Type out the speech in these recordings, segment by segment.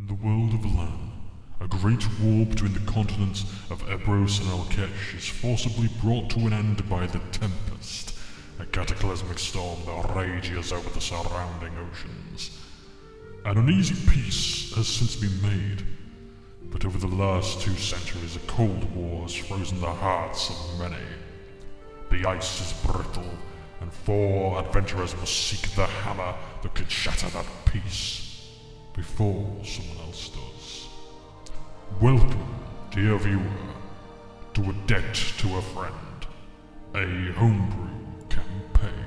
the world of Lan, a great war between the continents of Ebros and Alkesh is forcibly brought to an end by the Tempest, a cataclysmic storm that rages over the surrounding oceans. An uneasy peace has since been made, but over the last 2 centuries a cold war has frozen the hearts of many. The ice is brittle, and 4 adventurers must seek the hammer that can shatter that peace before someone else does. Welcome, dear viewer, to A Debt to a Friend, a homebrew campaign.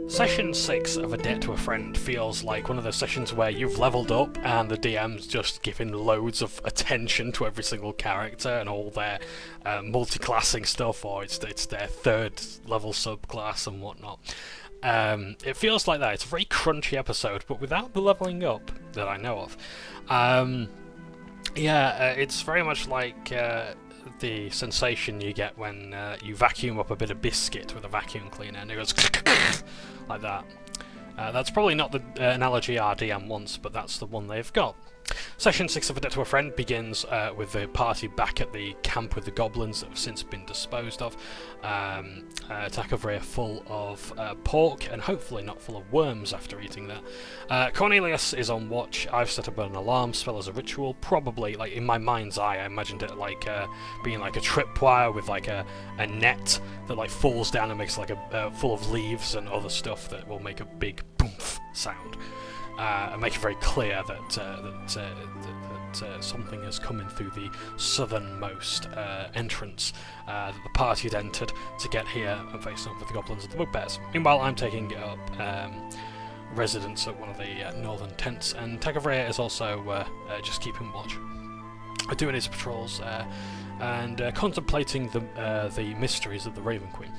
Session 6 of A Debt to a Friend feels like one of those sessions where you've leveled up and the DM's just giving loads of attention to every single character and all their multi-classing stuff, or it's their 3rd level subclass and whatnot. It feels like that. It's a very crunchy episode, but without the leveling up that I know of. It's very much like the sensation you get when you vacuum up a bit of biscuit with a vacuum cleaner and it goes like that. That's probably not the analogy our DM wants, but that's the one they've got. Session 6 of A Debt to a Friend begins with the party back at the camp with the goblins that have since been disposed of. Takavria full of pork and hopefully not full of worms after eating that. Cornelius is on watch. I've set up an alarm spell as a ritual, probably, like in my mind's eye I imagined it like being like a tripwire with like a net that like falls down and makes like a full of leaves and other stuff that will make a big boomf sound. And make it very clear that something is coming through the southernmost entrance that the party had entered to get here and face off with the goblins and the bugbears. Meanwhile, I'm taking up residence at one of the northern tents, and Takavria is also just keeping watch, doing his patrols and contemplating the mysteries of the Raven Queen.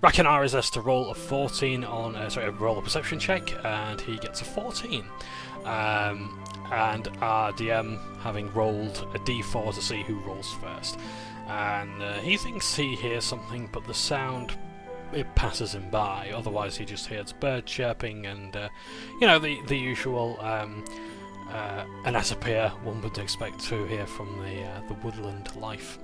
Rakenar is asked to roll a 14 on, roll a perception check, and he gets a 14. And our DM having rolled a d4 to see who rolls first. And he thinks he hears something, but the sound, it passes him by. Otherwise he just hears bird chirping and, the usual anasapia one would expect to hear from the woodland life.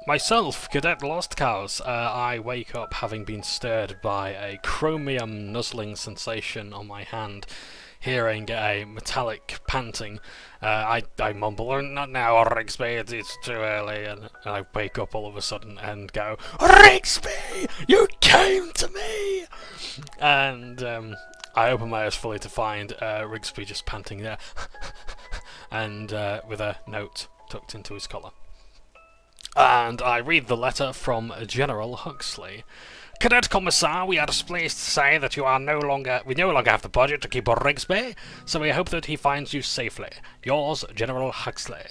Myself, Cadet Lost Cows, I wake up having been stirred by a chromium nuzzling sensation on my hand, hearing a metallic panting. I mumble, "Oh, not now, Rigsby, it's too early," and I wake up all of a sudden and go, "Rigsby, you came to me!" And I open my eyes fully to find Rigsby just panting there, and with a note tucked into his collar. And I read the letter from General Huxley. "Cadet Commissar, we are displeased to say that we no longer have the budget to keep Rigsby, so we hope that he finds you safely. Yours, General Huxley."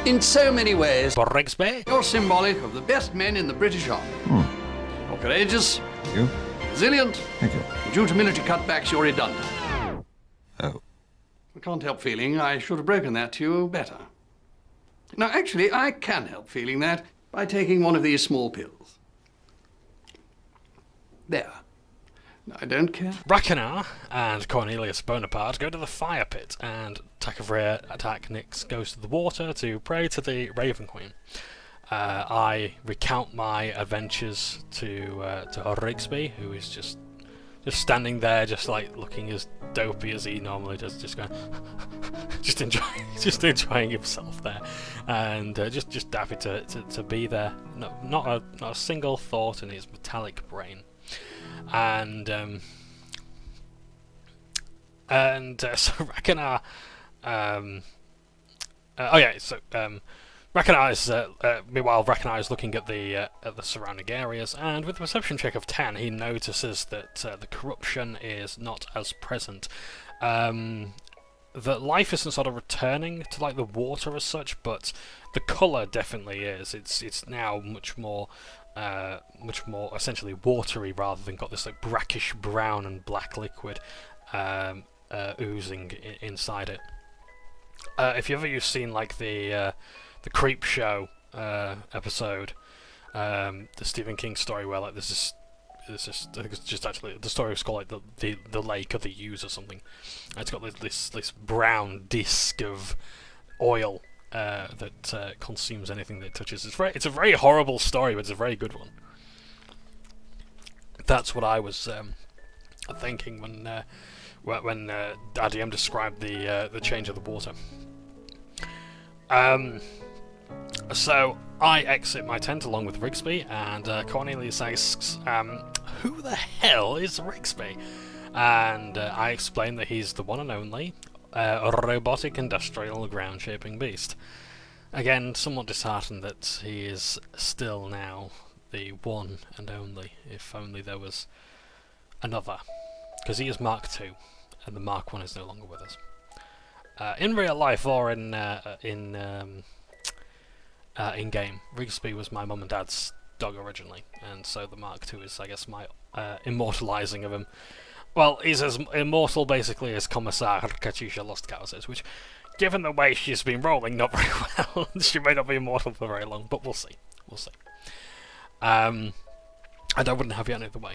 In so many ways, Rigsby, you're symbolic of the best men in the British Army. You're courageous, Thank you. resilient, Thank you. and due to military cutbacks, you're redundant. Oh. I can't help feeling I should have broken that to you better. Now, actually, I can help feeling that by taking one of these small pills. There. I don't care. Rakenar and Cornelius Bonaparte go to the fire pit, and Takavria Nix goes to the water to pray to the Raven Queen. I recount my adventures to Rigsby, who is just standing there, just like looking as dopey as he normally does, just going, just enjoying himself there, and just happy to be there. Not a single thought in his metallic brain, and so Rakenar, Rakenar is, meanwhile, Rakenar is looking at the surrounding areas, and with a perception check of 10, he notices that the corruption is not as present. That life isn't sort of returning to like the water as such, but the colour definitely is. It's now much more much more essentially watery rather than got this like brackish brown and black liquid oozing inside it. If you've seen like the Creep Show episode, the Stephen King story where like there's this I think it's just actually the story was called like the Lake of the Use or something. And it's got this brown disc of oil that consumes anything that it touches. It's a very horrible story, but it's a very good one. That's what I was thinking when RDM described the change of the water. So I exit my tent along with Rigsby, and Cornelius asks, "Who the hell is Rigsby?" And I explain that he's the one and only robotic industrial ground-shaping beast. Again, somewhat disheartened that he is still now the one and only, if only there was another. Because he is Mark II, and the Mark I is no longer with us. In real life, or in game, Rigsby was my mum and dad's dog originally, and so the Mark II is, I guess, my immortalising of him. Well, he's as immortal, basically, as Commissar Katusha Lostcow says, which, given the way she's been rolling, not very well. She may not be immortal for very long, but we'll see. We'll see. And I wouldn't have it any other way.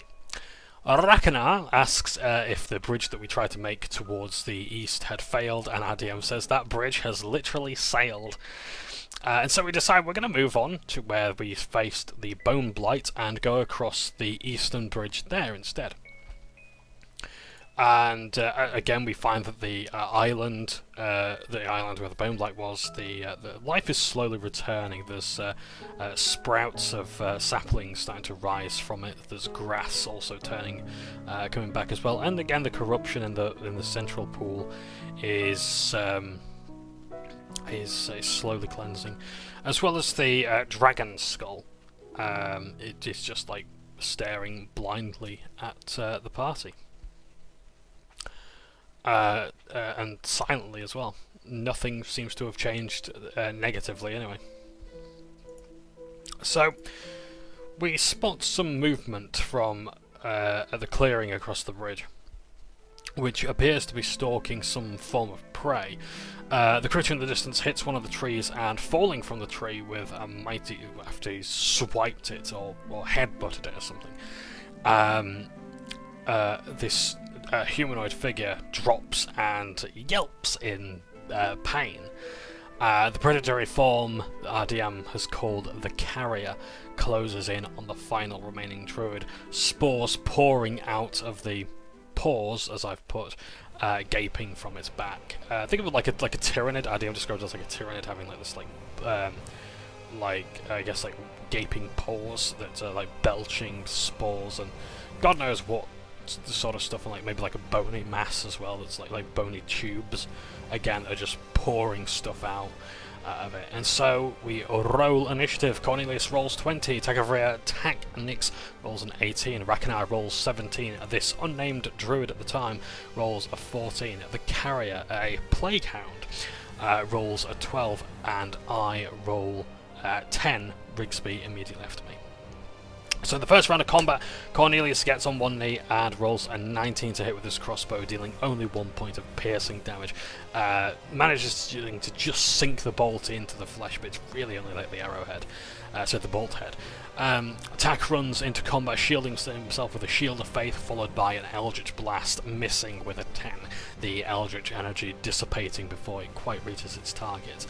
Rakanar asks if the bridge that we tried to make towards the east had failed, and RDM says that bridge has literally sailed. And so we decide we're going to move on to where we faced the Bone Blight and go across the eastern bridge there instead. And again, we find that the island where the Bone Blight was, the life is slowly returning. There's sprouts of saplings starting to rise from it. There's grass also coming back as well. And again, the corruption in the central pool is slowly cleansing, as well as the dragon skull. It is just like staring blindly at the party. And silently as well. Nothing seems to have changed negatively anyway. So we spot some movement from at the clearing across the bridge, which appears to be stalking some form of prey. The creature in the distance hits one of the trees, and falling from the tree with a mighty, after he's swiped it or headbutted it or something, this humanoid figure drops and yelps in pain. The predatory form RDM has called the Carrier closes in on the final remaining druid, spores pouring out of the paws, as I've put, gaping from its back. Think of it like a tyrannid. RDM describes it as like a tyrannid having like this I guess like gaping paws that are like belching spores and God knows what sort of stuff, and like maybe like a bony mass as well that's like bony tubes again are just pouring stuff out of it. And so we roll initiative. Cornelius rolls 20, Tagavria Nix rolls an 18, Rakanar rolls 17, this unnamed druid at the time rolls a 14, the Carrier, a plague hound, rolls a 12, and I roll 10. Rigsby immediately after me. So in the first round of combat, Cornelius gets on one knee and rolls a 19 to hit with his crossbow, dealing only 1 point of piercing damage. Manages to just sink the bolt into the flesh, but it's really only like the arrowhead, so the bolt head. Attack runs into combat, shielding himself with a Shield of Faith, followed by an Eldritch Blast, missing with a 10. The Eldritch energy dissipating before it quite reaches its target.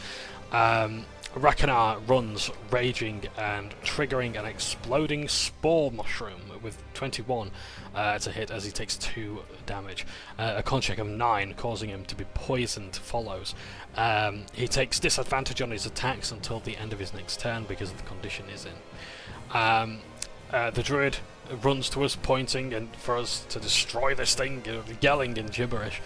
Rakanar runs, raging and triggering an exploding spore mushroom with 21 to hit as he takes 2 damage. A con check of 9, causing him to be poisoned, follows. He takes disadvantage on his attacks until the end of his next turn because of the condition he's in. The druid runs to us, pointing and for us to destroy this thing, yelling in gibberish,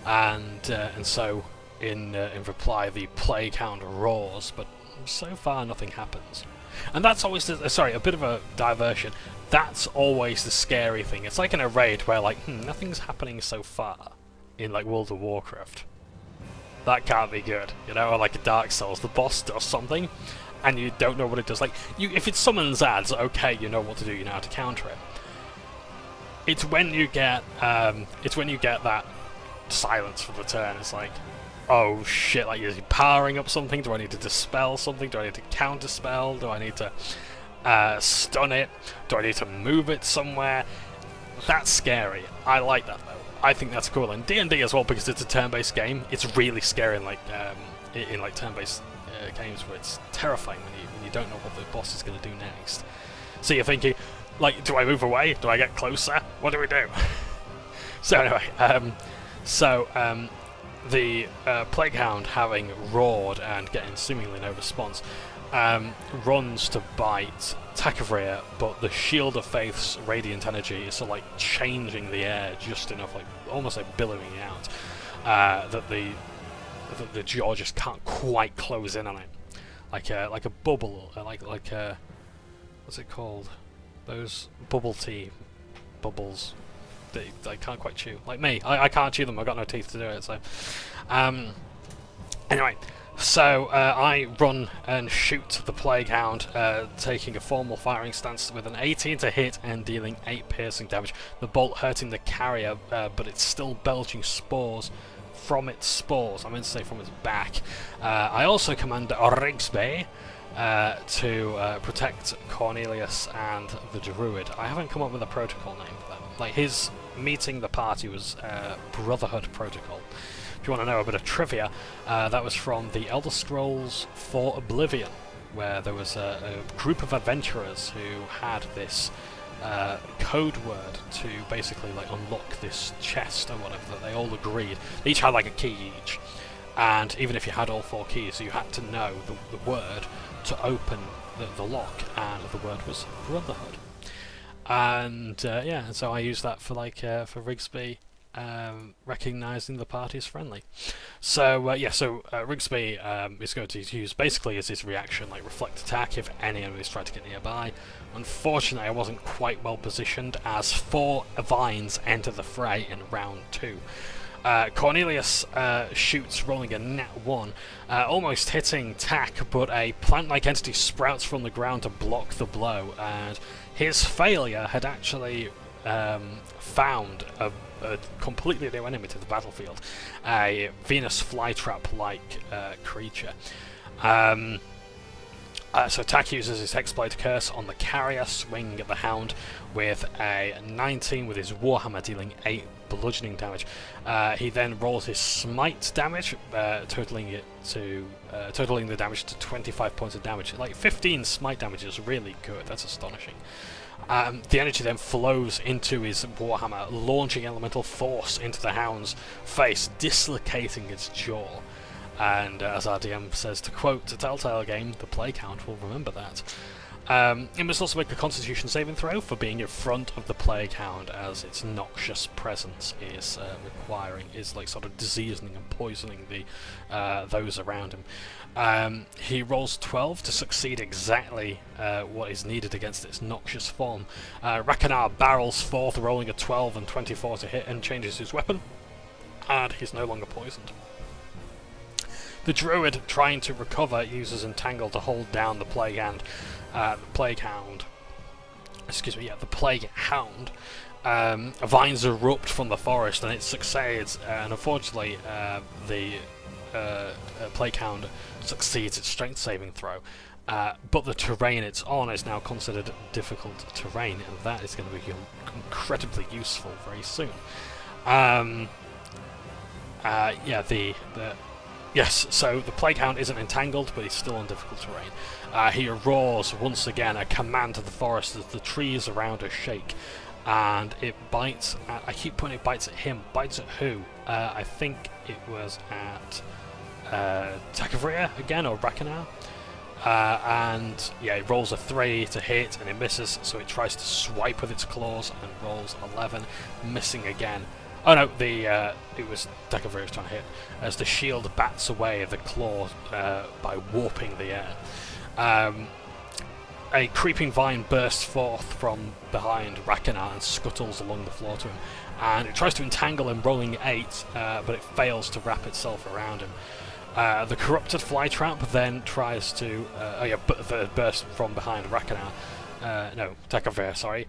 and so in reply the plague hound roars, but so far nothing happens. And that's always sorry, a bit of a diversion. That's always the scary thing. It's like in a raid where like nothing's happening so far in like World of Warcraft. That can't be good, you know, or like a Dark Souls. The boss does something and you don't know what it does. Like, if it summons ads, okay, you know what to do, you know how to counter it. It's when you get that silence for the turn. It's like, oh shit, like, is he powering up something? Do I need to dispel something? Do I need to counterspell? Do I need to stun it? Do I need to move it somewhere? That's scary. I like that though. I think that's cool. And D&D as well, because it's a turn-based game. It's really scary in like turn-based games where it's terrifying when you don't know what the boss is going to do next. So you're thinking, like, do I move away? Do I get closer? What do we do? So anyway, the Plague Hound, having roared and getting seemingly no response, runs to bite Takavria, but the Shield of Faith's radiant energy is sort of like changing the air just enough, like almost like billowing out, that the jaw just can't quite close in on it, like a bubble, like what's it called? Those bubble tea bubbles. They can't quite chew. Like me, I can't chew them. I've got no teeth to do it. So, anyway, so I run and shoot the Plague Hound, taking a formal firing stance with an 18 to hit and dealing 8 piercing damage. The bolt hurting the carrier, but it's still belching spores from its spores. I meant to say from its back. I also command Rigsby to protect Cornelius and the Druid. I haven't come up with a protocol name for them. Like, his meeting the party was Brotherhood Protocol. If you want to know a bit of trivia, that was from the Elder Scrolls IV Oblivion, where there was a group of adventurers who had this code word to basically like unlock this chest or whatever, that they all agreed. They each had like a key each, and even if you had all 4 keys, you had to know the word to open the lock, and the word was Brotherhood. And yeah, so I use that for for Rigsby recognizing the party as friendly. So yeah, so Rigsby is going to use basically as his reaction, like reflect attack if any enemies try to get nearby. Unfortunately, I wasn't quite well positioned as 4 vines enter the fray in round 2. Cornelius shoots, rolling a nat 1, almost hitting Tack, but a plant-like entity sprouts from the ground to block the blow, and his failure had actually found a completely new enemy to the battlefield, a Venus flytrap-like creature. So Tack uses his Hexblade Curse on the carrier, swinging at the Hound with a 19 with his Warhammer, dealing 8 bludgeoning damage. He then rolls his Smite damage, totaling the damage to 25 points of damage. Like 15 Smite damage is really good. That's astonishing. The energy then flows into his Warhammer, launching elemental force into the Hound's face, dislocating its jaw. And as our DM says, to quote a Telltale game, the Plague Hound will remember that. It must also make a Constitution saving throw for being in front of the Plague Hound, as its noxious presence is like sort of diseasing and poisoning those around him. He rolls 12 to succeed exactly what is needed against its noxious form. Rakanar barrels forth, rolling a 12 and 24 to hit, and changes his weapon, and he's no longer poisoned. The Druid, trying to recover, uses Entangle to hold down the Plague Hound. The Plague Hound. Vines erupt from the forest, and it succeeds. And unfortunately, the Plague Hound succeeds its strength saving throw. But the terrain it's on is now considered difficult terrain, and that is going to be incredibly useful very soon. Yes, so the Plague Hound isn't entangled, but he's still on difficult terrain. He roars once again, a command to the forest as the trees around us shake. And it bites at, I keep putting it bites at him. Bites at who? I think it was at Takavria again, or Rakanar. And yeah, it rolls a 3 to hit, and it misses, so it tries to swipe with its claws, and rolls 11, missing again. Oh no, it was Takavria was trying to hit, as the shield bats away the claw by warping the air. A creeping vine bursts forth from behind Rakanar and scuttles along the floor to him, and it tries to entangle him, rolling 8, but it fails to wrap itself around him. The corrupted flytrap then tries to burst from behind Rakanar. No, Takavir, sorry.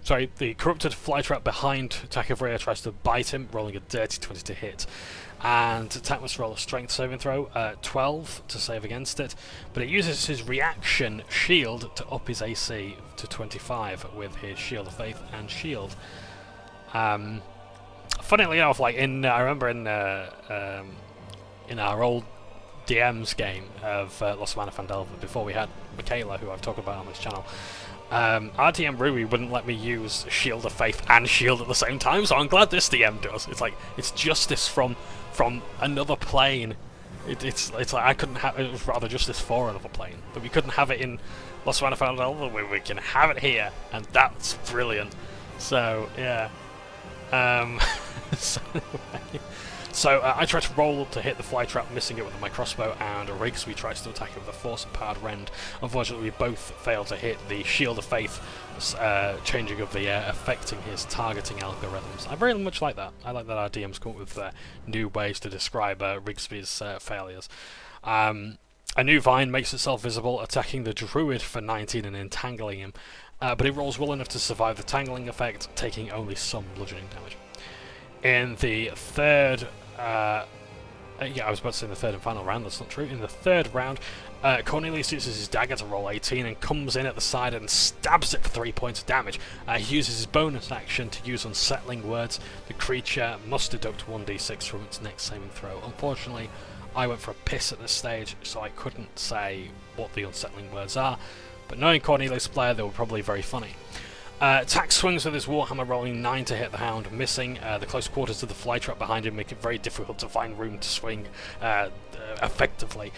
Sorry. The corrupted flytrap behind Takavir tries to bite him, rolling a dirty 20 to hit. And attack must roll a strength saving throw, 12 to save against it, but it uses his reaction shield to up his AC to 25 with his Shield of Faith and Shield. Funnily enough, like I remember in our old DM's game of Lost Mana Phandelver, before we had Michaela, who I've talked about on this channel, our DM Rui wouldn't let me use Shield of Faith and Shield at the same time, so I'm glad this DM does. It's like, it's justice from another plane. It's like I couldn't have it. Was rather justice for another plane, but we couldn't have it in Lost Mana Phandelver. We can have it here, and that's brilliant. So yeah. So I try to roll to hit the flytrap, missing it with my crossbow, and Rigsby tries to attack it with a force-powered rend. Unfortunately, we both fail to hit. The Shield of Faith changing of the air, affecting his targeting algorithms. I very much like that. I like that our DMs come up with new ways to describe Rigsby's failures. A new vine makes itself visible, attacking the Druid for 19 and entangling him, but he rolls well enough to survive the tangling effect, taking only some bludgeoning damage. In the third... I was about to say in the third and final round, that's not true. In the third round, Cornelius uses his dagger to roll 18 and comes in at the side and stabs it for 3 points of damage. He uses his bonus action to use Unsettling Words. The creature must deduct 1d6 from its next saving throw. Unfortunately, I went for a piss at this stage, so I couldn't say what the Unsettling Words are, but knowing Cornelius' player, they were probably very funny. Tax swings with his Warhammer, rolling 9 to hit the Hound, missing. The close quarters of the flytrap behind him make it very difficult to find room to swing effectively.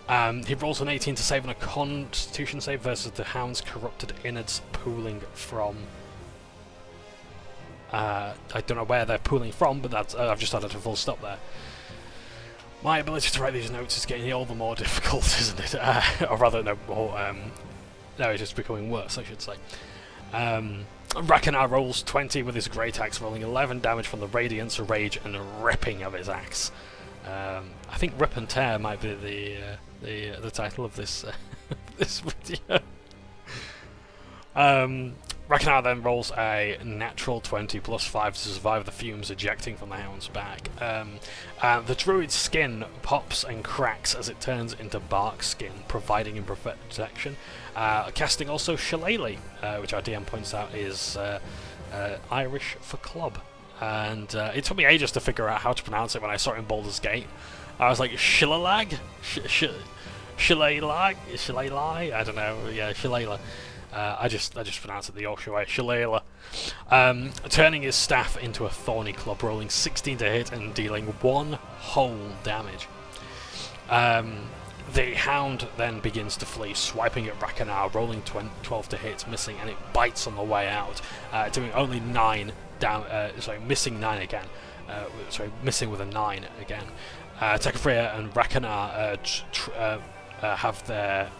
He rolls an 18 to save on a Constitution save versus the Hound's corrupted innards pooling from... I don't know where they're pooling from, but that's, I've just added a full stop there. My ability to write these notes is getting all the more difficult, isn't it? Or rather, no, more, no, it's just becoming worse, I should say. Rakanar rolls 20 with his Great Axe, rolling 11 damage from the Radiance, Rage, and Ripping of his axe. I think Rip and Tear might be the title of this this video. Rakanar then rolls a natural 20 plus 5 to survive the fumes ejecting from the Hound's back. The Druid's skin pops and cracks as it turns into bark skin, providing him protection. Casting also Shillelagh, which our DM points out is Irish for club. And it took me ages to figure out how to pronounce it when I saw it in Baldur's Gate. I was like, Shillelagh? Shillelagh? Shillelagh? I don't know, yeah, Shillelagh. I just pronounce it the Yorkshire way, Shillelagh. Turning his staff into a thorny club, rolling 16 to hit and dealing 1 whole damage. The Hound then begins to flee, swiping at Rakanar, rolling 12 to hit, missing, and it bites on the way out, doing only 9 missing 9 again. Missing with a 9 again. Takafria and Rakanar have their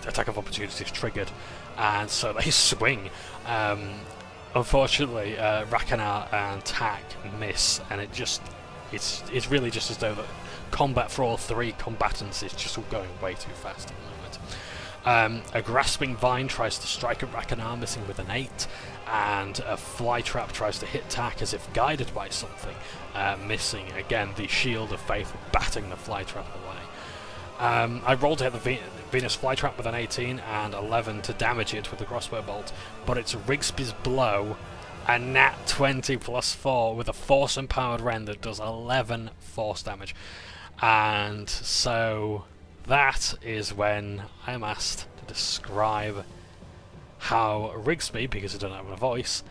attack of opportunities triggered, and so they swing. Unfortunately, Rakanar and Tak miss, and it's really just as though the combat for all 3 combatants is just all going way too fast at the moment. A Grasping Vine tries to strike at Rakanar, missing with an 8, and a Flytrap tries to hit Tak as if guided by something, missing. Again, the Shield of Faith batting the Flytrap away. I rolled to hit the Venus Flytrap with an 18 and 11 to damage it with the crossbow bolt, but it's Rigsby's blow, a nat 20 plus 4 with a force empowered rend that does 11 force damage. And so that is when I'm asked to describe how Rigsby, because I don't have a voice,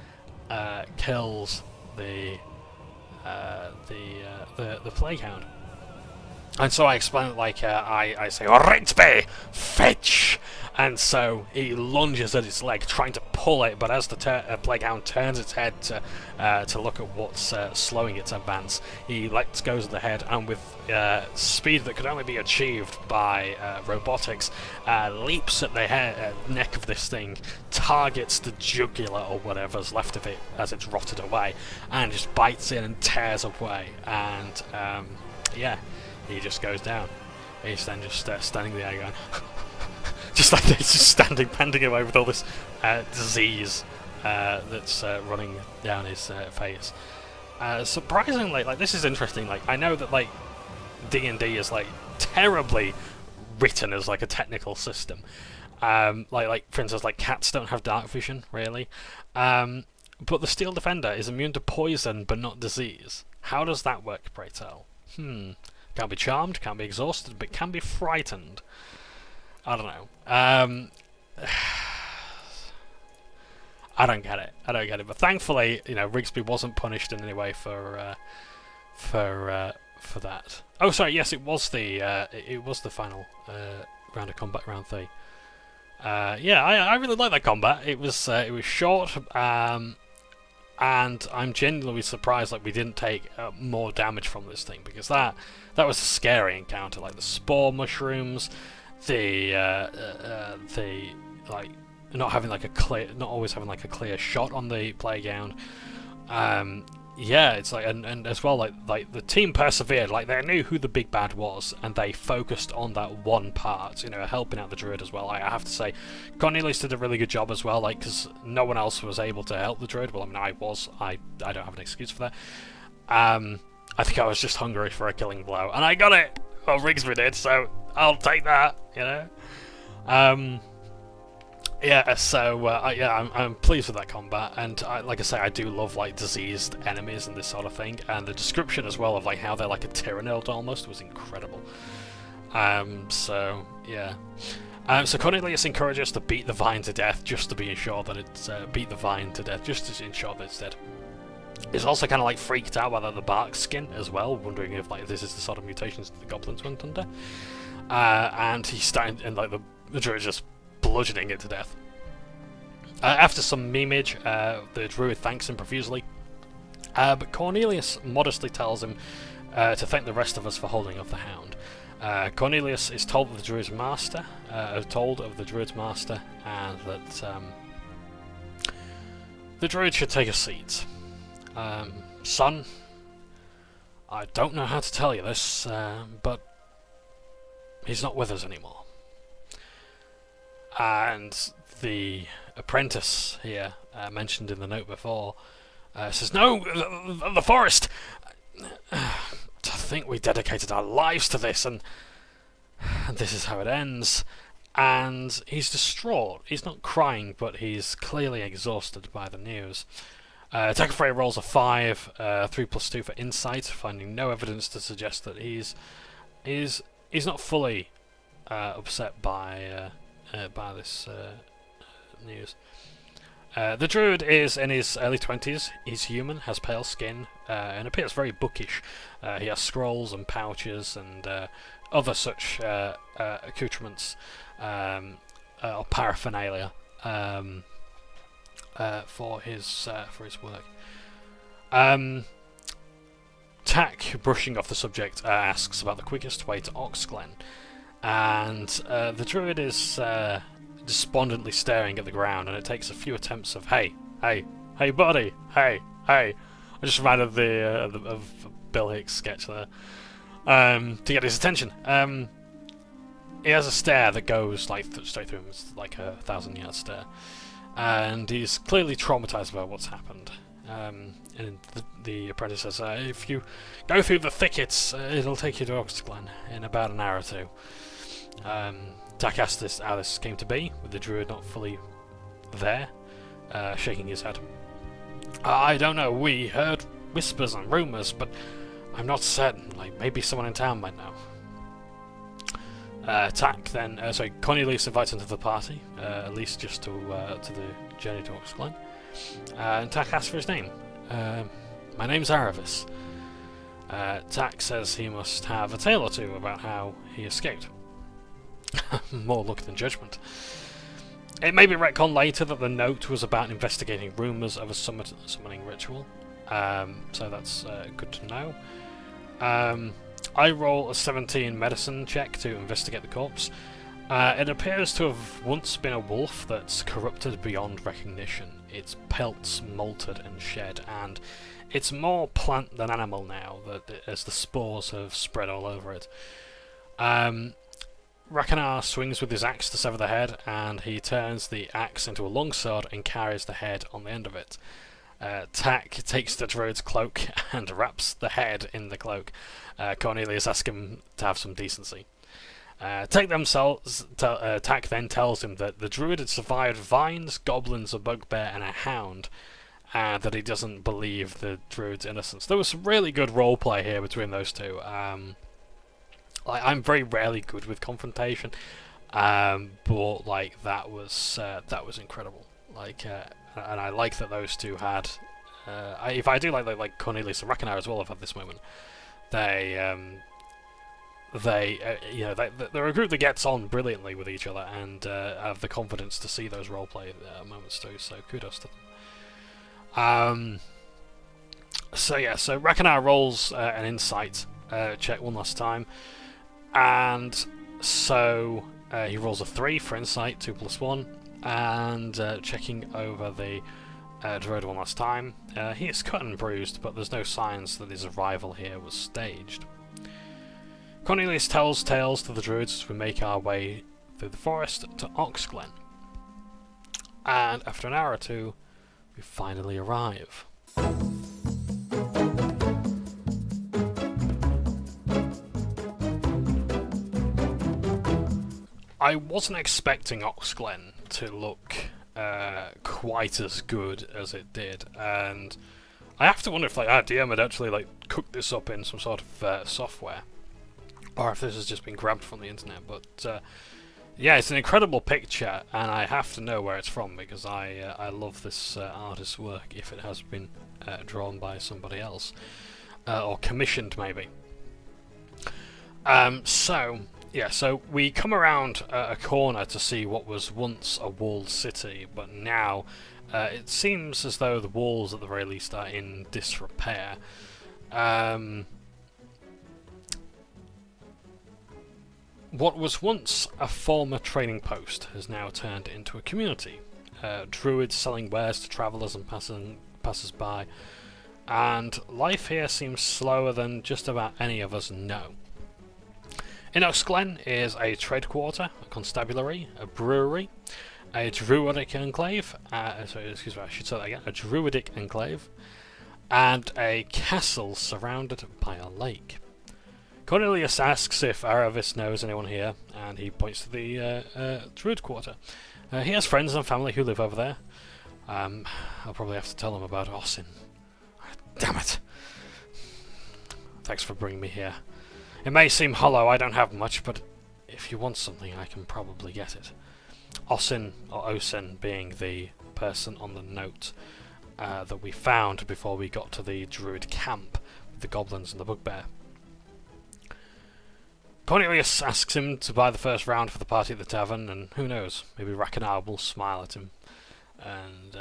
kills the Plague Hound. And so I explain it like I say, Rigsby, fetch! and so he lunges at its leg, trying to pull it. But as the Plaguehound turns its head to look at what's slowing its advance, he lets go of the head, and with speed that could only be achieved by robotics, leaps at the neck of this thing, targets the jugular or whatever's left of it as it's rotted away, and just bites in and tears away. And yeah, he just goes down. He's then just standing there going, just like this, just standing, bending away with all this disease that's running down his face. Surprisingly, like, this is interesting. Like, I know that like D&D is like terribly written as like a technical system. Like for instance, like cats don't have dark vision really, but the Steel Defender is immune to poison but not disease. How does that work, pray tell? Can't be charmed, can't be exhausted, but can be frightened. I don't know. I don't get it. But thankfully, you know, Rigsby wasn't punished in any way for that. Oh, sorry. Yes, it was the final round of combat, round 3. Yeah, I really like that combat. It was short, and I'm genuinely surprised like we didn't take more damage from this thing, because that was a scary encounter. Like the spore mushrooms, the like not always having like a clear shot on the Plaguehound. Yeah, it's like and as well like the team persevered. Like they knew who the big bad was, and they focused on that one part. You know, helping out the druid as well. I have to say, Cornelius did a really good job as well. Like, because no one else was able to help the druid. Well, I mean, I don't have an excuse for that. I think I was just hungry for a killing blow, and I got it. Well, Rigsby did, so I'll take that. You know. Yeah, so yeah, I'm pleased with that combat, and like I say, I do love like diseased enemies and this sort of thing, and the description as well of like how they're like a tyrannid almost was incredible. So yeah, so Cornelius encourages us to beat the vine to death just to be sure that it's beat the vine to death just to ensure that it's dead. He's also kind of like freaked out by the bark skin as well, wondering if like this is the sort of mutations that the goblins went under, and he's starting and like the druid just bludgeoning it to death. After some memeage, the druid thanks him profusely, but Cornelius modestly tells him to thank the rest of us for holding off the hound. Cornelius is told of the druid's master, and that the druid should take a seat. Son, I don't know how to tell you this, but he's not with us anymore. And the apprentice here, mentioned in the note before, says, "No, the forest! To think we dedicated our lives to this, and this is how it ends." And he's distraught. He's not crying, but he's clearly exhausted by the news. Takafre rolls a 5, 3 + 2 for insight, finding no evidence to suggest that he's not fully upset by this news. The druid is in his early 20s. He's human, has pale skin, and appears very bookish. He has scrolls and pouches and other such accoutrements or paraphernalia for his work. Tack, brushing off the subject, asks about the quickest way to Oxglen, and the druid is despondently staring at the ground, and it takes a few attempts of hey buddy, hey. I just reminded of Bill Hicks' sketch there, to get his attention. He has a stare that goes like straight through him. It's like a 1,000-yard stare, and he's clearly traumatized about what's happened. And the apprentice says, if you go through the thickets, it'll take you to Oxglen in about an hour or two. Tack asks how this came to be, with the druid not fully there, shaking his head. I don't know, we heard whispers and rumours, but I'm not certain. Like, maybe someone in town might know. Tack then, Cornelius invites him to the party, at least just to the journey to Oxglen. And Tack asks for his name. My name's Aravis. Tack says he must have a tale or two about how he escaped. More luck than judgment. It may be retconned later that the note was about investigating rumours of a summoning ritual. So that's good to know. I roll a 17 medicine check to investigate the corpse. It appears to have once been a wolf that's corrupted beyond recognition. Its pelts molted and shed, and it's more plant than animal now, as the spores have spread all over it. Rakanar swings with his axe to sever the head, and he turns the axe into a long sword and carries the head on the end of it. Tak takes the druid's cloak and wraps the head in the cloak. Cornelius asks him to have some decency. Tak then tells him that the druid had survived vines, goblins, a bugbear, and a hound, and that he doesn't believe the druid's innocence. There was some really good roleplay here between those two. I'm very rarely good with confrontation, but like that was incredible. And I like that those two had. I do like Cornelius and Rakanar as well have had this moment. They're a group that gets on brilliantly with each other and have the confidence to see those roleplay moments too. So kudos to them. So Rakanar rolls an insight check one last time. And so he rolls a 3 for insight, 2 + 1, and checking over the druid one last time. He is cut and bruised, but there's no signs that his arrival here was staged. Cornelius tells tales to the druids as we make our way through the forest to Oxglen. And after an hour or two, we finally arrive. I wasn't expecting Oxglen to look quite as good as it did, and I have to wonder if DM had actually cooked this up in some sort of software, or if this has just been grabbed from the internet. But yeah, it's an incredible picture, and I have to know where it's from because I love this artist's work. If it has been drawn by somebody else or commissioned, maybe. So we come around a corner to see what was once a walled city, but now it seems as though the walls at the very least are in disrepair. What was once a former trading post has now turned into a community. Druids selling wares to travellers and passers-by, and life here seems slower than just about any of us know. In Oxglen is a trade quarter, a constabulary, a brewery, a druidic enclave, a druidic enclave, and a castle surrounded by a lake. Cornelius asks if Aravis knows anyone here, and he points to the druid quarter. He has friends and family who live over there. I'll probably have to tell them about Osin. Damn it! Thanks for bringing me here. It may seem hollow, I don't have much, but if you want something, I can probably get it. Osin, or Osin, being the person on the note that we found before we got to the druid camp with the goblins and the bugbear. Cornelius asks him to buy the first round for the party at the tavern, and who knows, maybe Rakanar will smile at him. And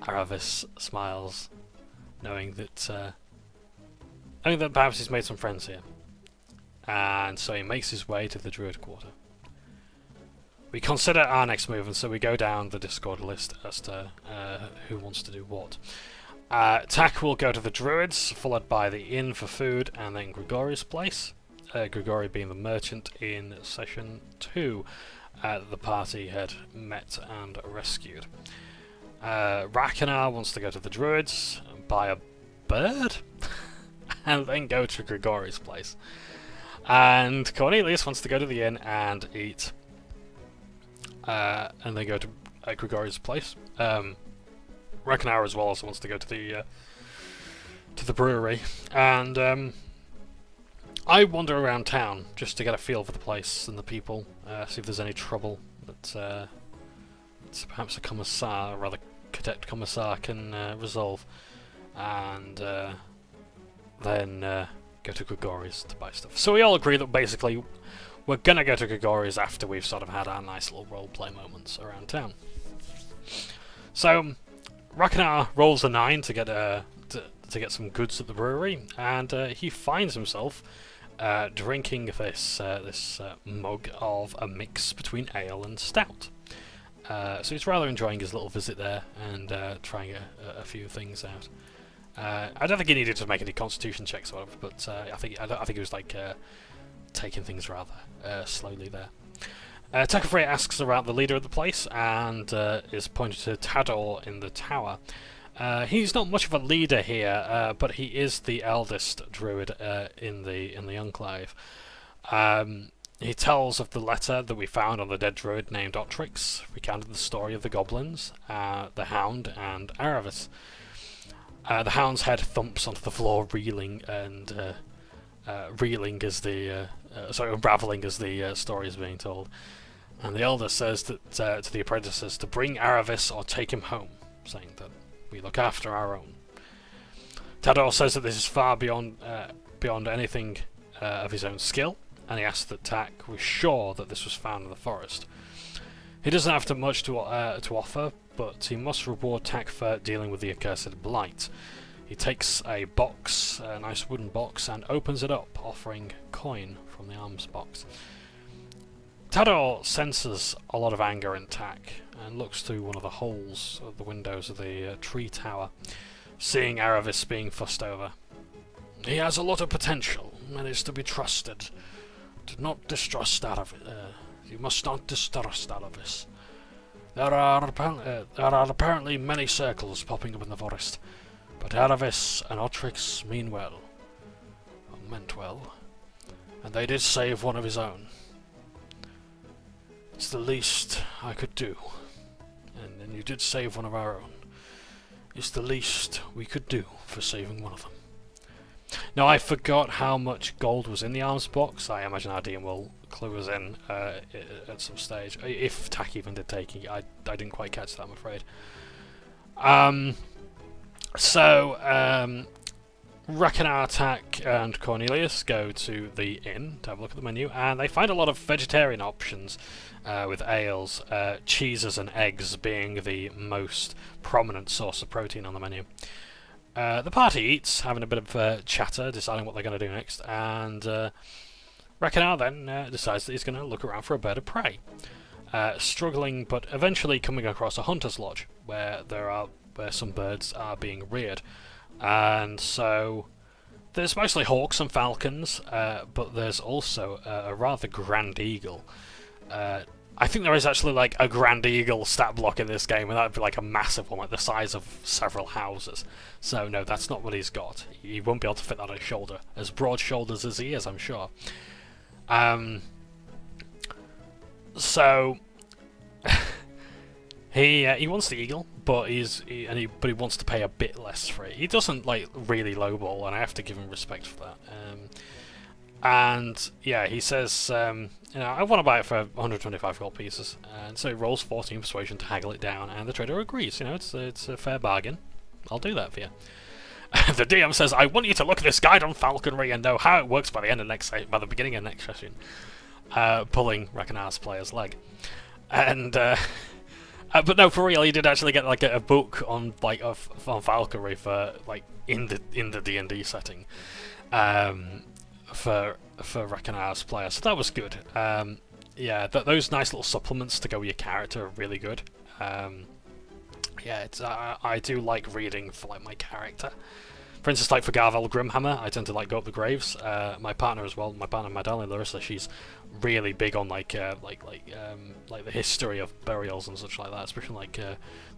Aravis smiles, knowing that perhaps he's made some friends here. And so he makes his way to the druid quarter. We consider our next move, and so we go down the Discord list as to who wants to do what. Tak will go to the druids, followed by the inn for food, and then Grigori's place. Grigori being the merchant in session 2 the party had met and rescued. Rakanar wants to go to the druids, buy a bird, and then go to Grigori's place. And Cornelius wants to go to the inn and eat, and then go to Grigori's place. Rakanar as well also wants to go to the brewery, and I wander around town just to get a feel for the place and the people, see if there's any trouble that perhaps a commissar, or rather cadet commissar, can resolve, and then go to Grigori's to buy stuff. So we all agree that basically we're gonna go to Gregori's after we've sort of had our nice little roleplay moments around town. So, Ragnar rolls a 9 to get to get some goods at the brewery, and he finds himself drinking this mug of a mix between ale and stout. So he's rather enjoying his little visit there and trying a few things out. I don't think he needed to make any constitution checks or whatever, but I think he was like taking things rather slowly there. Takafre asks about the leader of the place and is pointed to Tador in the tower. He's not much of a leader here, but he is the eldest druid in the enclave. He tells of the letter that we found on the dead druid named Otrix, recounted the story of the goblins, the hound, and Aravis. The hound's head thumps onto the floor, reeling and unraveling as the story is being told. And the elder says that to the apprentices to bring Aravis or take him home, saying that we look after our own. Tador says that this is far beyond anything of his own skill, and he asks that Tak was sure that this was found in the forest. He doesn't have much to offer, but he must reward Tak for dealing with the accursed blight. He takes a box, a nice wooden box, and opens it up, offering coin from the alms box. Tador senses a lot of anger in Tak and looks through one of the holes of the windows of the tree tower, seeing Aravis being fussed over. He has a lot of potential and is to be trusted. Do not distrust Aravis. You must not distrust Aravis. There are apparently many circles popping up in the forest, but Aravis and Otrix mean well, or meant well, and they did save one of his own. It's the least I could do, and you did save one of our own. It's the least we could do for saving one of them. Now, I forgot how much gold was in the arms box. I imagine our DM will clue us in at some stage. If Tak even did take it, I didn't quite catch that, I'm afraid. Ragnar, Tak, and Cornelius go to the inn to have a look at the menu, and they find a lot of vegetarian options with ales, cheeses and eggs being the most prominent source of protein on the menu. The party eats, having a bit of chatter, deciding what they're going to do next, and Ragnar then decides that he's going to look around for a bird of prey, struggling but eventually coming across a hunter's lodge where some birds are being reared. And so there's mostly hawks and falcons, but there's also a rather grand eagle. I think there is actually like a grand eagle stat block in this game, and that would be like a massive one, like the size of several houses. So no, that's not what he's got. He won't be able to fit that on his shoulder. As broad shoulders as he is, I'm sure. So he wants the eagle, but he wants to pay a bit less for it. He doesn't like really lowball, and I have to give him respect for that. And yeah, he says, I want to buy it for 125 gold pieces, and so he rolls 14 persuasion to haggle it down, and the trader agrees. It's a fair bargain. I'll do that for you. The DM says, I want you to look at this guide on falconry and know how it works by the beginning of next session. Pulling Ragnar's player's leg, and but no, for real, he did actually get like a book on on falconry for like in the D&D setting, for Ragnar's player. So that was good. Yeah, those nice little supplements to go with your character are really good. Yeah, I do like reading for like my character. For instance, like for Garvel Grimhammer, I tend to like go up the graves. My partner as well, my darling Larissa, she's really big on like the history of burials and such like that, especially like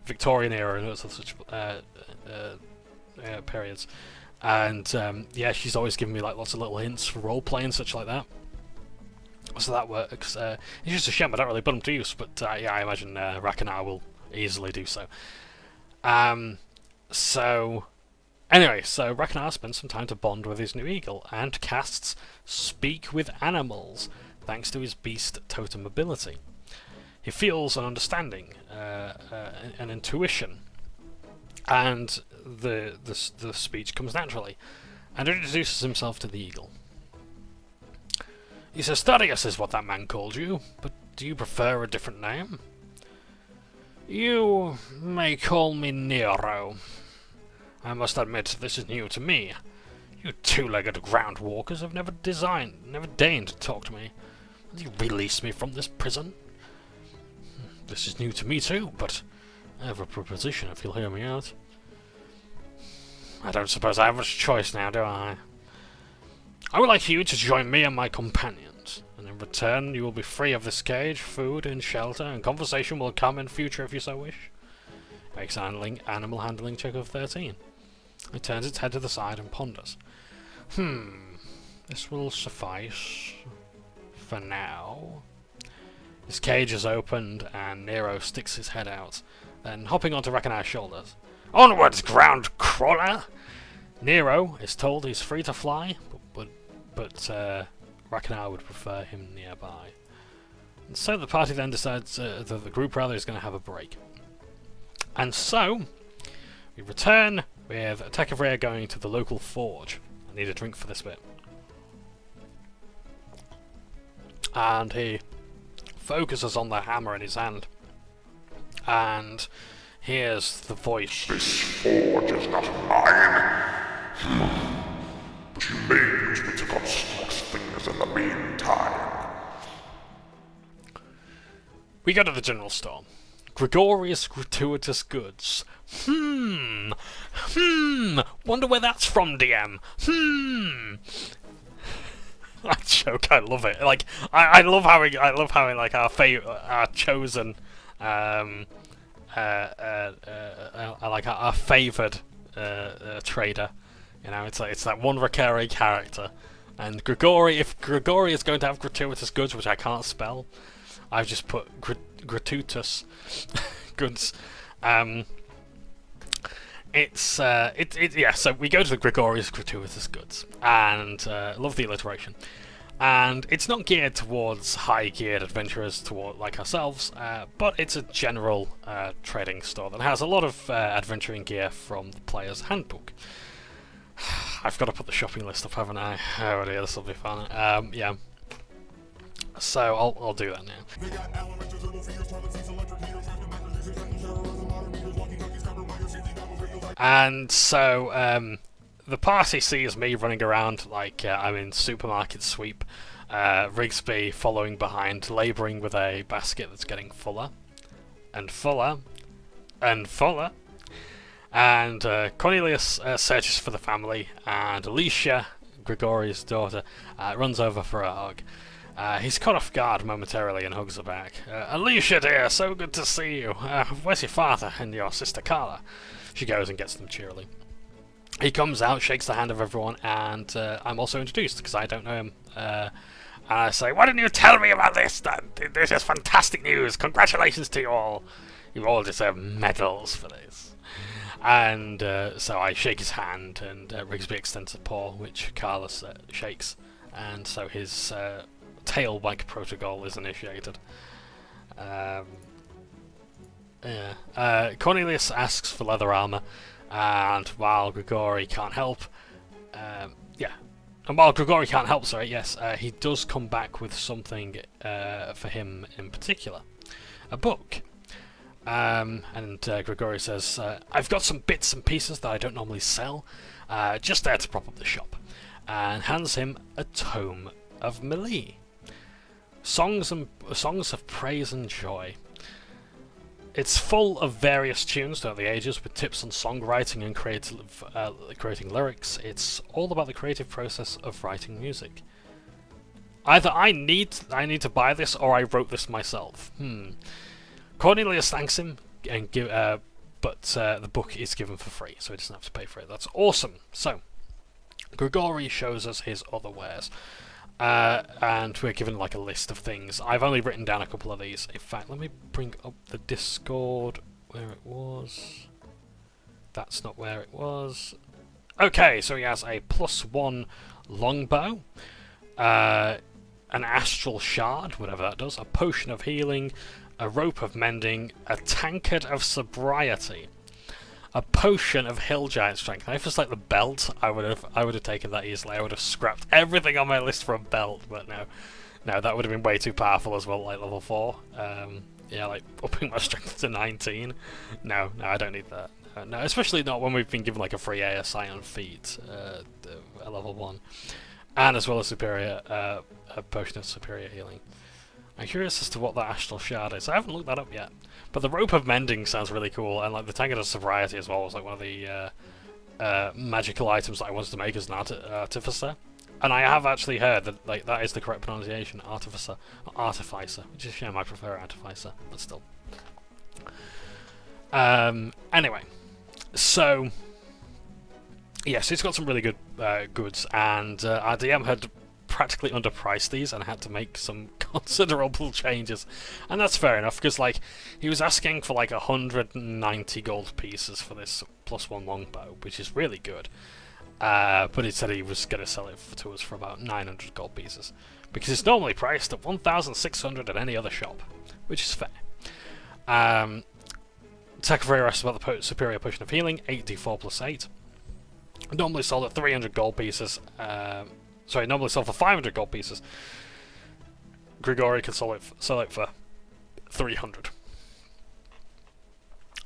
Victorian era and such periods. And yeah, she's always giving me like lots of little hints for role play and such like that. So that works. It's just a shame I don't really put them to use, but yeah, I imagine Ragnar will easily do so. Anyway, so Ragnar spends some time to bond with his new eagle and casts Speak with Animals, thanks to his beast totem ability. He feels an understanding, an intuition, and the speech comes naturally, and introduces himself to the eagle. He says Thaddeus is what that man called you, but do you prefer a different name? You may call me Nero. I must admit this is new to me. You two-legged ground walkers have never deigned to talk to me. Will you release me from this prison? This is new to me too, but I have a proposition if you'll hear me out. I don't suppose I have much choice now, do I? I would like you to join me and my companions, and in return you will be free of this cage, food and shelter, and conversation will come in future if you so wish. Makes animal handling check of 13. It turns its head to the side and ponders. This will suffice for now. His cage is opened and Nero sticks his head out, then hopping onto Rakanar's shoulders. Onwards, ground crawler! Nero is told he's free to fly, but Rakanar would prefer him nearby. And so the party then decides that the group rather is going to have a break. And so we return with Tekavria going to the local forge. I need a drink for this bit. And he focuses on the hammer in his hand and hears the voice. This forge is not mine. But you may use me to construct things in the meantime. We go to the general store. Gregorius Gratuitous Goods. Wonder where that's from, DM. That joke, I love it. Like, I love how like our chosen, like our favoured trader. You know, it's that one recurring character. And if Gregory is going to have gratuitous goods, which I can't spell, I've just put gratuitous goods. Yeah. So we go to the Gregorius Gratuitous Goods, and love the alliteration. And it's not geared towards high-geared adventurers like ourselves, but it's a general trading store that has a lot of adventuring gear from the player's handbook. I've got to put the shopping list up, haven't I? Oh dear, this will be fun. Yeah. So I'll do that now. And so the party sees me running around like I'm in supermarket sweep. Rigsby following behind, labouring with a basket that's getting fuller and fuller and fuller. And Cornelius searches for the family, and Alicia, Gregorius' daughter, runs over for a hug. He's caught off guard momentarily and hugs her back. Alicia dear, so good to see you. Where's your father and your sister Carla? She goes and gets them cheerily. He comes out, shakes the hand of everyone, and I'm also introduced because I don't know him. And I say, why didn't you tell me about this? This is fantastic news. Congratulations to you all. You all deserve medals for this. And so I shake his hand, and Rigsby extends a paw, which Carlos shakes, and so his tail bike protocol is initiated. Cornelius asks for leather armor, and while Grigori can't help, he does come back with something for him in particular, a book. And Grigori says, I've got some bits and pieces that I don't normally sell, just there to prop up the shop, and hands him a tome of melee. Songs of praise and joy. It's full of various tunes throughout the ages, with tips on songwriting and creating lyrics. It's all about the creative process of writing music. Either I need to buy this, or I wrote this myself. Cornelius thanks him, and but the book is given for free, so he doesn't have to pay for it. That's awesome. So, Grigori shows us his other wares, and we're given like a list of things. I've only written down a couple of these. In fact, let me bring up the Discord where it was. That's not where it was. Okay, so he has a +1 longbow, an astral shard, whatever that does, a potion of healing, a rope of mending, a tankard of sobriety, a potion of hill giant strength. Now, if it's like the belt, I would have taken that easily. I would have scrapped everything on my list for a belt, but no. No, that would have been way too powerful as well, like level 4. Yeah, like upping my strength to 19. No, I don't need that. No, especially not when we've been given like a free ASI on feet at level 1. And as well as superior, a potion of superior healing. I'm curious as to what that astral shard is. I haven't looked that up yet. But the rope of mending sounds really cool, and like the tanget of sobriety as well was like one of the magical items that I wanted to make as an artificer. And I have actually heard that like that is the correct pronunciation, artificer, or artificer, which is a shame I prefer artificer, but still. Anyway, so yes, it's got some really good goods, and our DM had practically underpriced these and had to make some considerable changes, and that's fair enough because like he was asking for like 190 gold pieces for this +1 longbow, which is really good. But he said he was going to sell it to us for about 900 gold pieces, because it's normally priced at 1,600 at any other shop, which is fair. Takafreya asked about the superior potion of healing, 8d4 plus 8. Normally sold at 300 gold pieces. Normally sold for 500 gold pieces. Grigori can sell it for 300.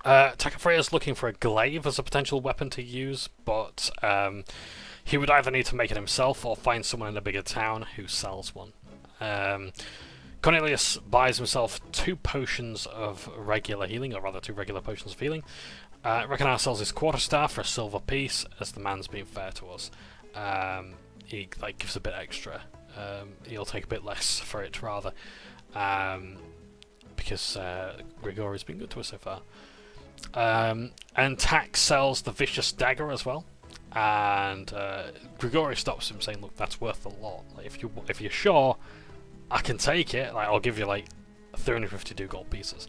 Takafreya's looking for a glaive as a potential weapon to use, but he would either need to make it himself or find someone in a bigger town who sells one. Cornelius buys himself 2 potions of regular healing, or rather 2 regular potions of healing. Reckonar sells his quarterstaff for a silver piece, as the man's being fair to us. He like gives a bit extra. He'll take a bit less for it, rather, because Grigori's been good to us so far. And Tax sells the vicious dagger as well, and Grigori stops him, saying, "Look, that's worth a lot. Like, if you're sure, I can take it. Like, I'll give you like 352 gold pieces,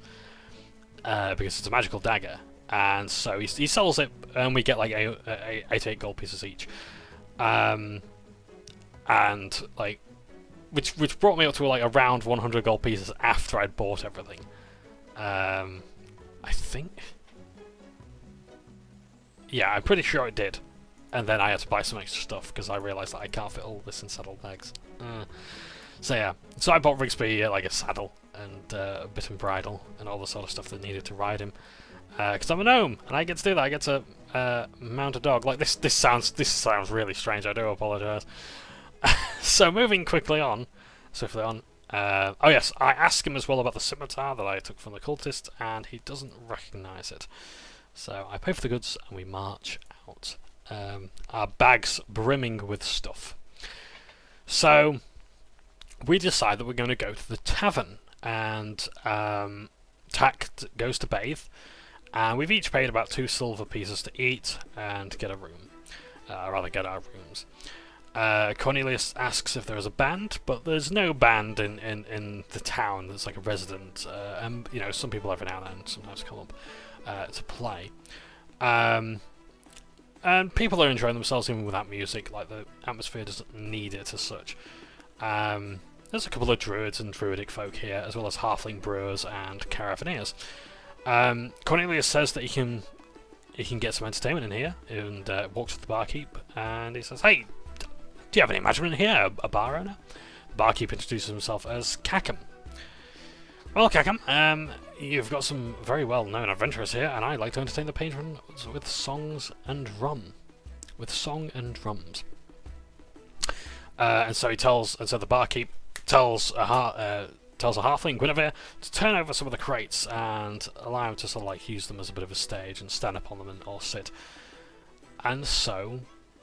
because it's a magical dagger." And so he sells it, and we get like 88 gold pieces each, and like which brought me up to like around 100 gold pieces after I'd bought everything. I think. Yeah, I'm pretty sure it did. And then I had to buy some extra stuff because I realised that I can't fit all this in saddle bags. So yeah, so I bought Rigsby like a saddle and a bit and bridle and all the sort of stuff that needed to ride him. Because I'm a gnome and I get to do that. I get to mount a dog. Like this sounds really strange. I do apologise. So moving swiftly on. Oh yes, I ask him as well about the scimitar that I took from the cultist, and he doesn't recognise it. So I pay for the goods and we march out. Our bags brimming with stuff. So we decide that we're going to go to the tavern, and Tak goes to bathe, and we've each paid about 2 silver pieces to eat and get a room. Get our rooms. Cornelius asks if there is a band, but there's no band in the town. There's like a resident, and you know, some people every now and then sometimes come up to play. And people are enjoying themselves even without music. Like, the atmosphere doesn't need it as such. There's a couple of druids and druidic folk here, as well as halfling brewers and caravaneers. Cornelius says that he can get some entertainment in here, and walks to the barkeep, and he says, "Hey, do you have any management in here, a bar owner?" The barkeep introduces himself as Kakum. "Well, Kakum, you've got some very well-known adventurers here, and I'd like to entertain the patrons with songs and rum. With song and drums." And so the barkeep tells a halfling, Guinevere, to turn over some of the crates and allow him to sort of like use them as a bit of a stage and stand up on them or sit. And so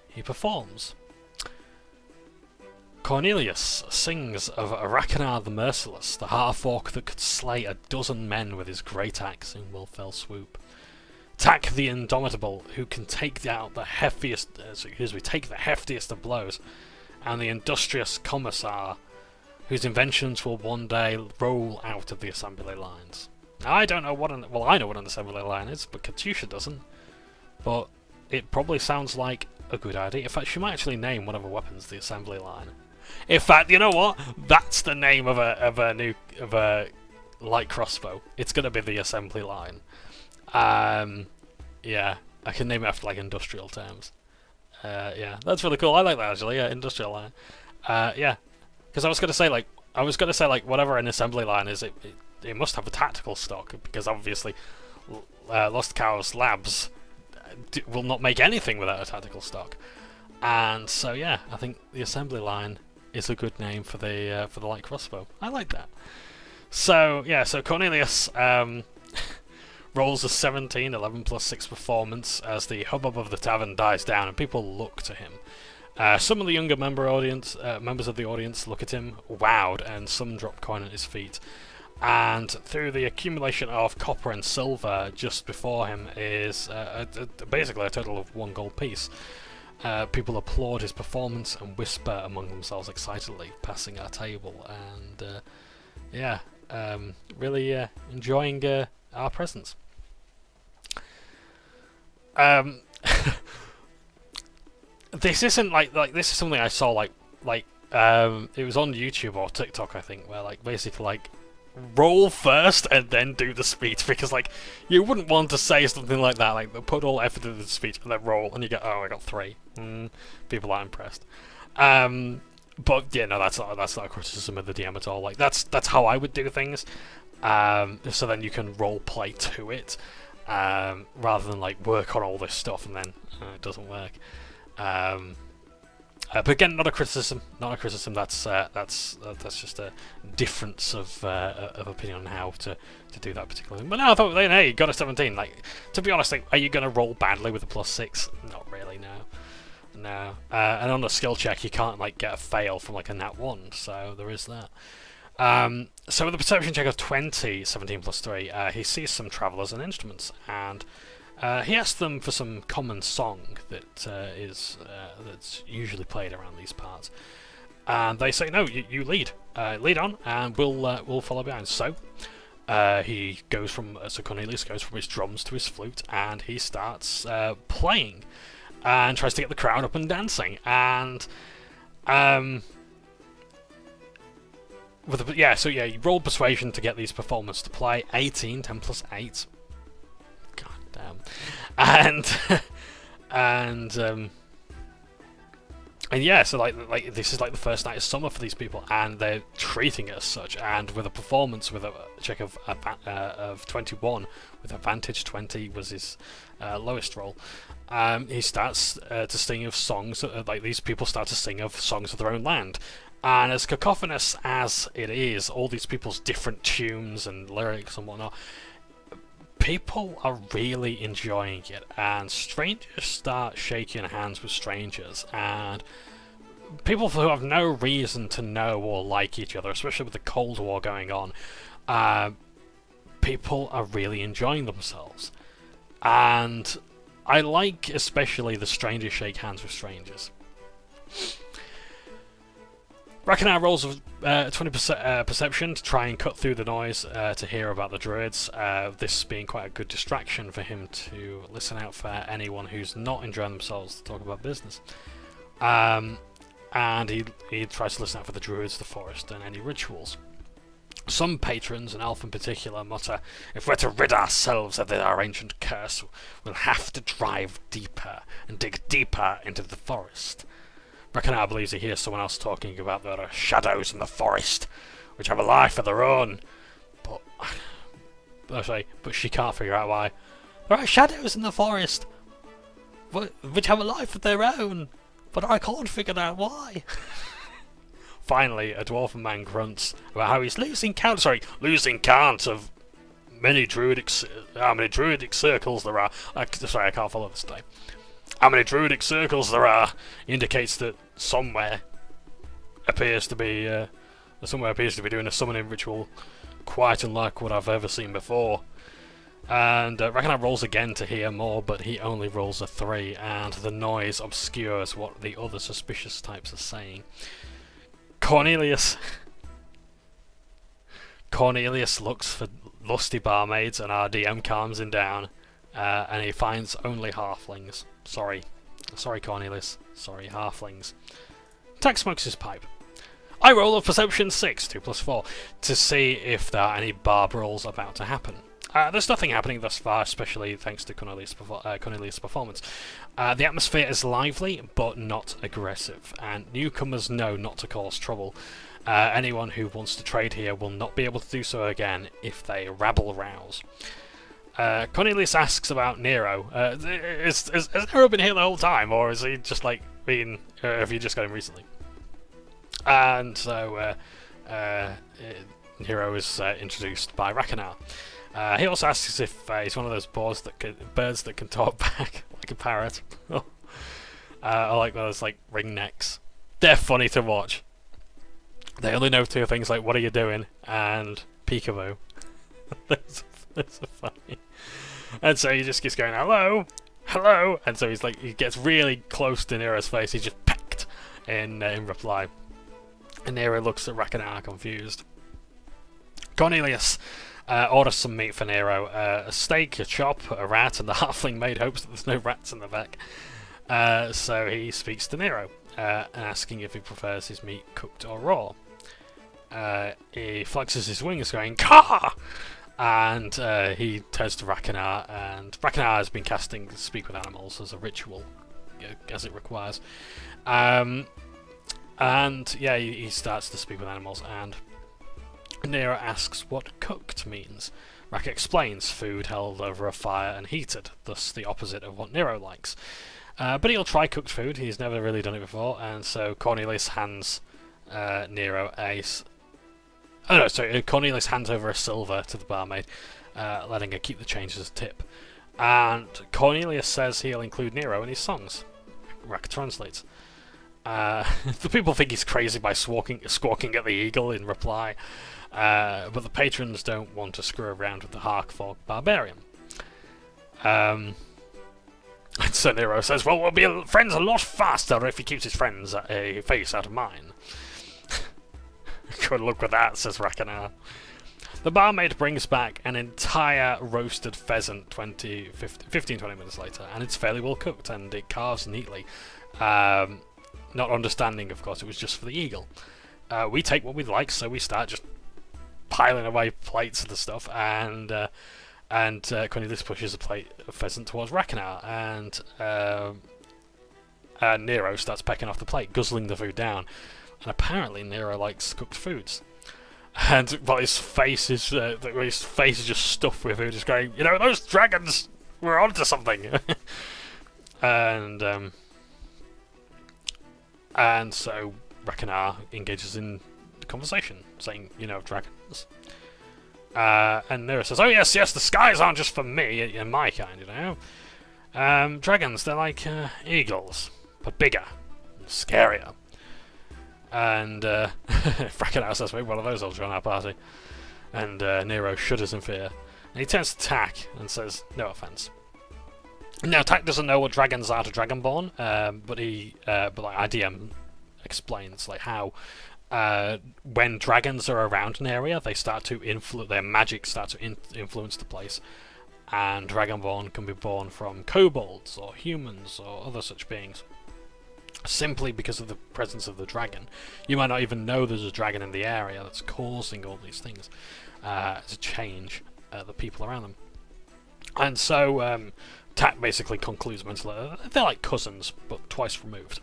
he performs. Cornelius sings of Reckonar the Merciless, the half-orc that could slay a dozen men with his great axe in one fell swoop. Tak the Indomitable, who can take the heftiest of blows, and the industrious Commissar, whose inventions will one day roll out of the assembly lines. Now, I don't know I know what an assembly line is, but Katusha doesn't. But it probably sounds like a good idea. In fact, she might actually name one of her weapons the assembly line. In fact, you know what? That's the name of a light crossbow. It's gonna be the assembly line. Yeah, I can name it after like industrial terms. Yeah, that's really cool. I like that actually. Yeah, industrial line. Yeah, because I was gonna say like I was going to say, like, whatever an assembly line is, it must have a tactical stock, because obviously Lost Cows Labs will not make anything without a tactical stock. And so, yeah, I think the assembly line is a good name for the light crossbow. I like that. So, yeah, so Cornelius rolls a 17, 11 plus 6 performance as the hubbub of the tavern dies down and people look to him. Some of the younger members of the audience look at him, wowed, and some drop coin at his feet. And through the accumulation of copper and silver just before him is basically a total of 1 gold piece. People applaud his performance and whisper among themselves excitedly, passing our table, and really enjoying our presence. This isn't like this is something I saw like it was on YouTube or TikTok, I think, where like basically like roll first and then do the speech, because like you wouldn't want to say something like that, like put all effort into the speech and then roll and you go, oh, I got 3. People aren't impressed. But yeah, no, that's not a criticism of the DM at all. Like that's how I would do things. So then you can role play to it, rather than like work on all this stuff and then it doesn't work. But again, not a criticism. That's just a difference of opinion on how to do that particular thing. But no, I thought, hey, you got a 17. Like, to be honest, like, are you going to roll badly with a +6? Not really, no. And on a skill check, you can't like get a fail from like a nat 1. So there is that. So with a perception check of 20, 17 plus 3, he sees some travellers and instruments, and he asks them for some common song that that's usually played around these parts, and they say, "No, you lead on, and we'll follow behind." So Cornelius goes from his drums to his flute, and he starts playing, and tries to get the crowd up and dancing, and you rolled persuasion to get these performers to play. 18, 10 plus 8. God damn. And yeah, so like this is like the first night of summer for these people, and they're treating it as such. And with a performance with a check of 21 with advantage, 20 was his lowest roll. He starts to sing of songs, like these people start to sing of songs of their own land. And as cacophonous as it is, all these people's different tunes and lyrics and whatnot, people are really enjoying it, and strangers start shaking hands with strangers, and people who have no reason to know or like each other, especially with the Cold War going on, people are really enjoying themselves. And I like especially the strangers shake hands with strangers. Racconar rolls 20% perception to try and cut through the noise to hear about the druids, this being quite a good distraction for him to listen out for anyone who's not enjoying themselves to talk about business. And he tries to listen out for the druids, the forest, and any rituals. Some patrons, and Alf in particular, mutter, "If we're to rid ourselves of our ancient curse, we'll have to drive deeper and dig deeper into the forest." Racconar believes he hears someone else talking about there are shadows in the forest, which have a life of their own. But she can't figure out why. There are shadows in the forest, which have a life of their own, but I can't figure out why. Finally, a dwarven man grunts about how he's losing count of many druidic circles there are. I can't follow this time. How many druidic circles there are indicates that somewhere appears to be doing a summoning ritual quite unlike what I've ever seen before. And Ragnar rolls again to hear more, but he only rolls a 3, and the noise obscures what the other suspicious types are saying. Cornelius looks for lusty barmaids, and our DM calms him down, and he finds only halflings. Sorry Cornelius. Sorry, halflings. Tack smokes his pipe. I roll a perception 6, 2 plus 4, to see if there are any barb rolls about to happen. There's nothing happening thus far, especially thanks to Cornelius' performance. The atmosphere is lively, but not aggressive, and newcomers know not to cause trouble. Anyone who wants to trade here will not be able to do so again if they rabble-rouse. Cornelius asks about Nero. Has Nero been here the whole time, or is he just like been? Have you just got him recently? And so Nero is introduced by Rakanar. He also asks if he's one of those birds that can talk back like a parrot. I like those like ringnecks. They're funny to watch. They only know two things like "What are you doing?" and "Peekaboo." That's funny. And so he just keeps going, "Hello, hello," and so he gets really close to Nero's face. He's just pecked in reply. And Nero looks at Rakanar confused. Cornelius orders some meat for Nero: a steak, a chop, a rat, and the halfling maid hopes that there's no rats in the back. So he speaks to Nero, asking if he prefers his meat cooked or raw. He flexes his wings, going "Caw!" And he turns to Rakanar, and Rakanar has been casting Speak with Animals as a ritual, as it requires. And yeah, he starts to speak with animals, and Nero asks what cooked means. Raka explains: food held over a fire and heated, thus the opposite of what Nero likes. But he'll try cooked food. He's never really done it before, and so Cornelius hands Nero a... Oh no, sorry, Cornelius hands over a silver to the barmaid, letting her keep the change as a tip. And Cornelius says he'll include Nero in his songs. Raka translates. The people think he's crazy by squawking at the eagle in reply, but the patrons don't want to screw around with the Harkfolk barbarian. And so Nero says, "Well, we'll be friends a lot faster if he keeps his friends a face out of mine." Good luck with that, says Rakanar. The barmaid brings back an entire roasted pheasant 15-20 minutes later, and it's fairly well cooked, and it carves neatly. Not understanding, of course, it was just for the eagle. We take what we like, so we start just piling away plates of the stuff, and Cornelius pushes a plate of pheasant towards Rakanar, and Nero starts pecking off the plate, guzzling the food down. And apparently Nero likes cooked foods. And but his face is just stuffed with food, just going, those dragons, we're onto something. And so Rakanar engages in the conversation, saying, dragons. And Nero says, "Oh yes, the skies aren't just for me and my kind, Dragons, they're like eagles, but bigger and scarier." And Rakanar says, "Maybe one of those will join our party." And Nero shudders in fear. And he turns to Tak and says, "No offense." Now, Tak doesn't know what dragons are to Dragonborn, but IDM explains how when dragons are around an area, they start to their magic starts to influence the place, and Dragonborn can be born from kobolds or humans or other such beings. Simply because of the presence of the dragon. You might not even know there's a dragon in the area that's causing all these things to change the people around them. And so Tak basically concludes mentally they're like cousins, but twice removed.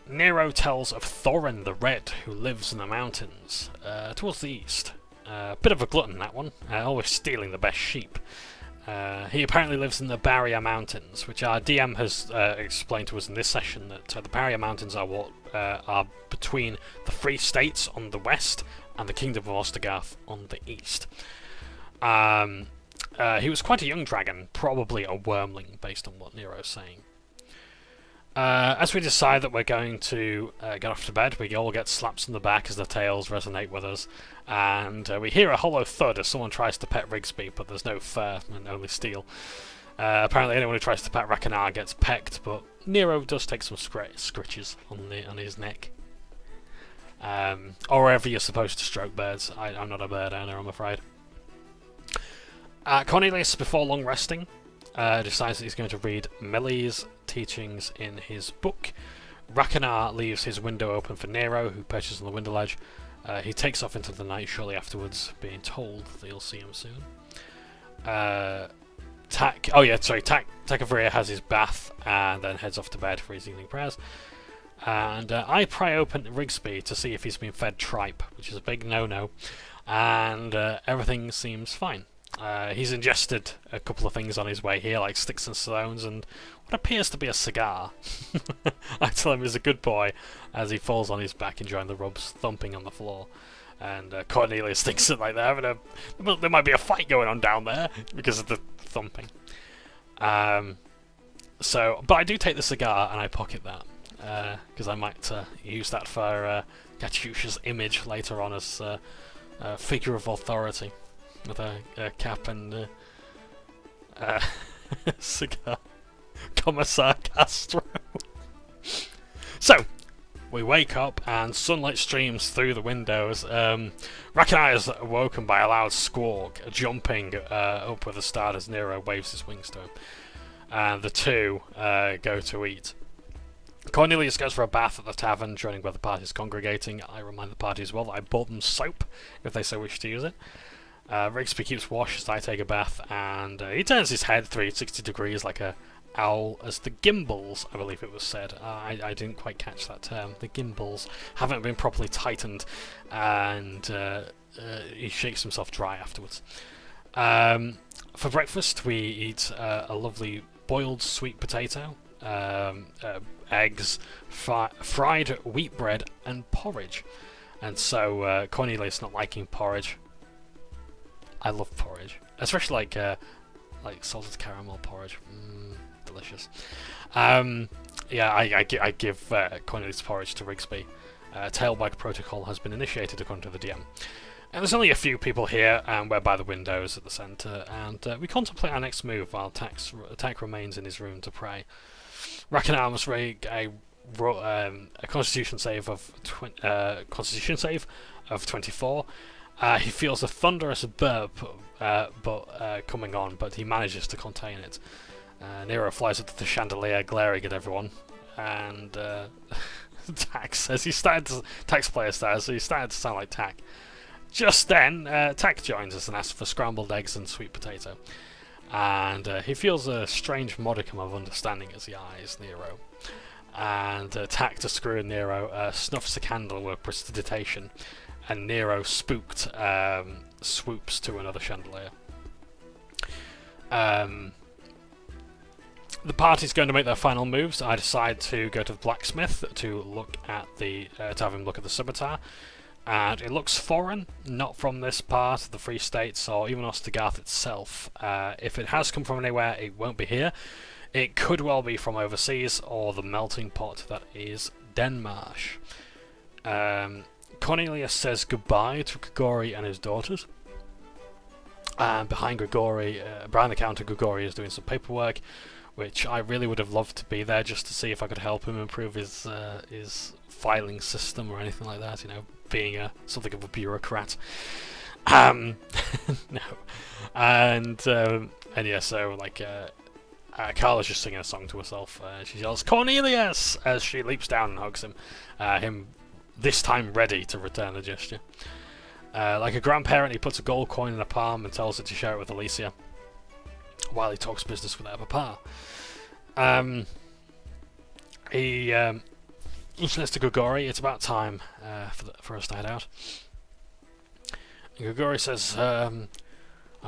Nero tells of Thorin the Red, who lives in the mountains towards the east. Bit of a glutton, that one, always stealing the best sheep. He apparently lives in the Barrier Mountains, which our DM has explained to us in this session that the Barrier Mountains are what are between the Free States on the west and the Kingdom of Ostergarth on the east. He was quite a young dragon, probably a wormling, based on what Nero's saying. As we decide that we're going to get off to bed, we all get slaps on the back as the tales resonate with us, and we hear a hollow thud as someone tries to pet Rigsby, but there's no fur and only steel. Apparently anyone who tries to pet Rakanar gets pecked, but Nero does take some scritches on his neck. Or wherever you're supposed to stroke birds. I'm not a bird owner, I'm afraid. Cornelius, before long resting, decides that he's going to read Millie's teachings in his book. Rakanar leaves his window open for Nero, who perches on the window ledge. He takes off into the night shortly afterwards, being told that he'll see him soon. Takavria has his bath and then heads off to bed for his evening prayers. And I pry open Rigsby to see if he's been fed tripe, which is a big no-no, and everything seems fine. He's ingested a couple of things on his way here, like sticks and stones, and what appears to be a cigar. I tell him he's a good boy as he falls on his back, enjoying the rubs thumping on the floor. And Cornelius thinks that like there might be a fight going on down there because of the thumping. But I do take the cigar and I pocket that because I might use that for Katyusha's image later on as a figure of authority with a cap and cigar. Commissar Castro. So, we wake up and sunlight streams through the windows. Rakanai is awoken by a loud squawk, jumping up with a start as Nero waves his wings to him. And the two go to eat. Cornelius goes for a bath at the tavern, joining where the party is congregating. I remind the party as well that I bought them soap, if they so wish to use it. Rigsby keeps watch as I take a bath, and he turns his head 360 degrees like a owl as the gimbals, I believe it was said. I didn't quite catch that term. The gimbals haven't been properly tightened, and he shakes himself dry afterwards. For breakfast, we eat a lovely boiled sweet potato, eggs, fried wheat bread, and porridge. And so Cornelius not liking porridge. I love porridge, especially like salted caramel porridge. Delicious. Yeah, I give Cornelius porridge to Rigsby. Tailbag protocol has been initiated according to the DM. And there's only a few people here, and we're by the windows at the centre, and we contemplate our next move while Tack remains in his room to pray. Rakanai must rig a Constitution save of 24. He feels a thunderous burp coming on, but he manages to contain it. Nero flies up to the chandelier, glaring at everyone, and Tax says Tax player says he's starting to sound like Tack. Just then, Tack joins us and asks for scrambled eggs and sweet potato, and he feels a strange modicum of understanding as he eyes Nero. And Tack, to screw in Nero, snuffs a candle with prestidigitation, and Nero, spooked, swoops to another chandelier. The party's going to make their final moves. I decide to go to the blacksmith to look at to have him look at the scimitar, and it looks foreign, not from this part of the Free States or even Ostergarth itself. If it has come from anywhere, it won't be here. It could well be from overseas or the melting pot that is Denmarsh. Cornelius says goodbye to Grigori and his daughters. And behind the counter, Grigori is doing some paperwork, which I really would have loved to be there just to see if I could help him improve his filing system or anything like that. You know, being something of a bureaucrat. No, and yeah, so like. Carla's just singing a song to herself. She yells, "Cornelius!" as she leaps down and hugs him. Him this time ready to return the gesture. Like a grandparent, he puts a gold coin in her palm and tells her to share it with Alicia, while he talks business with her papa. He says to Grigori, "It's about time for us to head out." And Grigori says, "I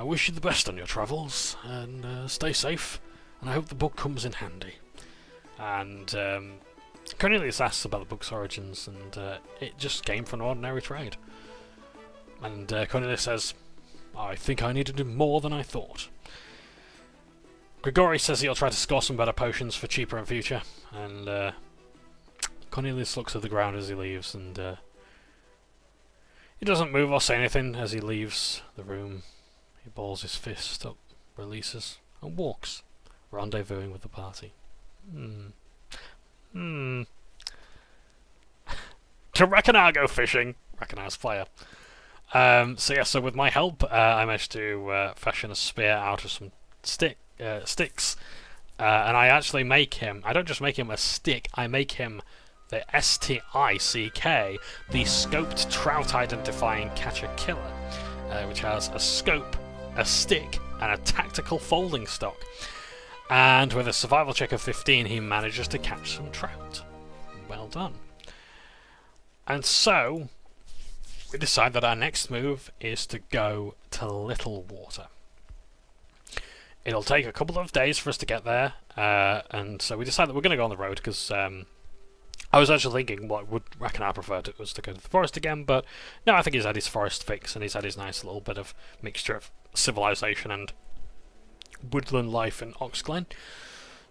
wish you the best on your travels, and stay safe. And I hope the book comes in handy." And Cornelius asks about the book's origins, and it just came from an ordinary trade. And Cornelius says, "I think I need to do more than I thought." Grigori says he'll try to score some better potions for cheaper in future, and Cornelius looks at the ground as he leaves, and he doesn't move or say anything as he leaves the room. He balls his fist up, releases, and walks, rendezvousing with the party. Can Rakanai go fishing? Rakanai's player. So with my help, I managed to fashion a spear out of some sticks, and I actually make him. I don't just make him a stick. I make him the STICK, the scoped trout identifying catcher killer, which has a scope, a stick, and a tactical folding stock. And with a survival check of 15, he manages to catch some trout. Well done. And so, we decide that our next move is to go to Little Water. It'll take a couple of days for us to get there, and so we decide that we're going to go on the road, because I was actually thinking what would Ragnar prefer to us to go to the forest again, but no, I think he's had his forest fix, and he's had his nice little bit of mixture of civilization and woodland life in Oxglen.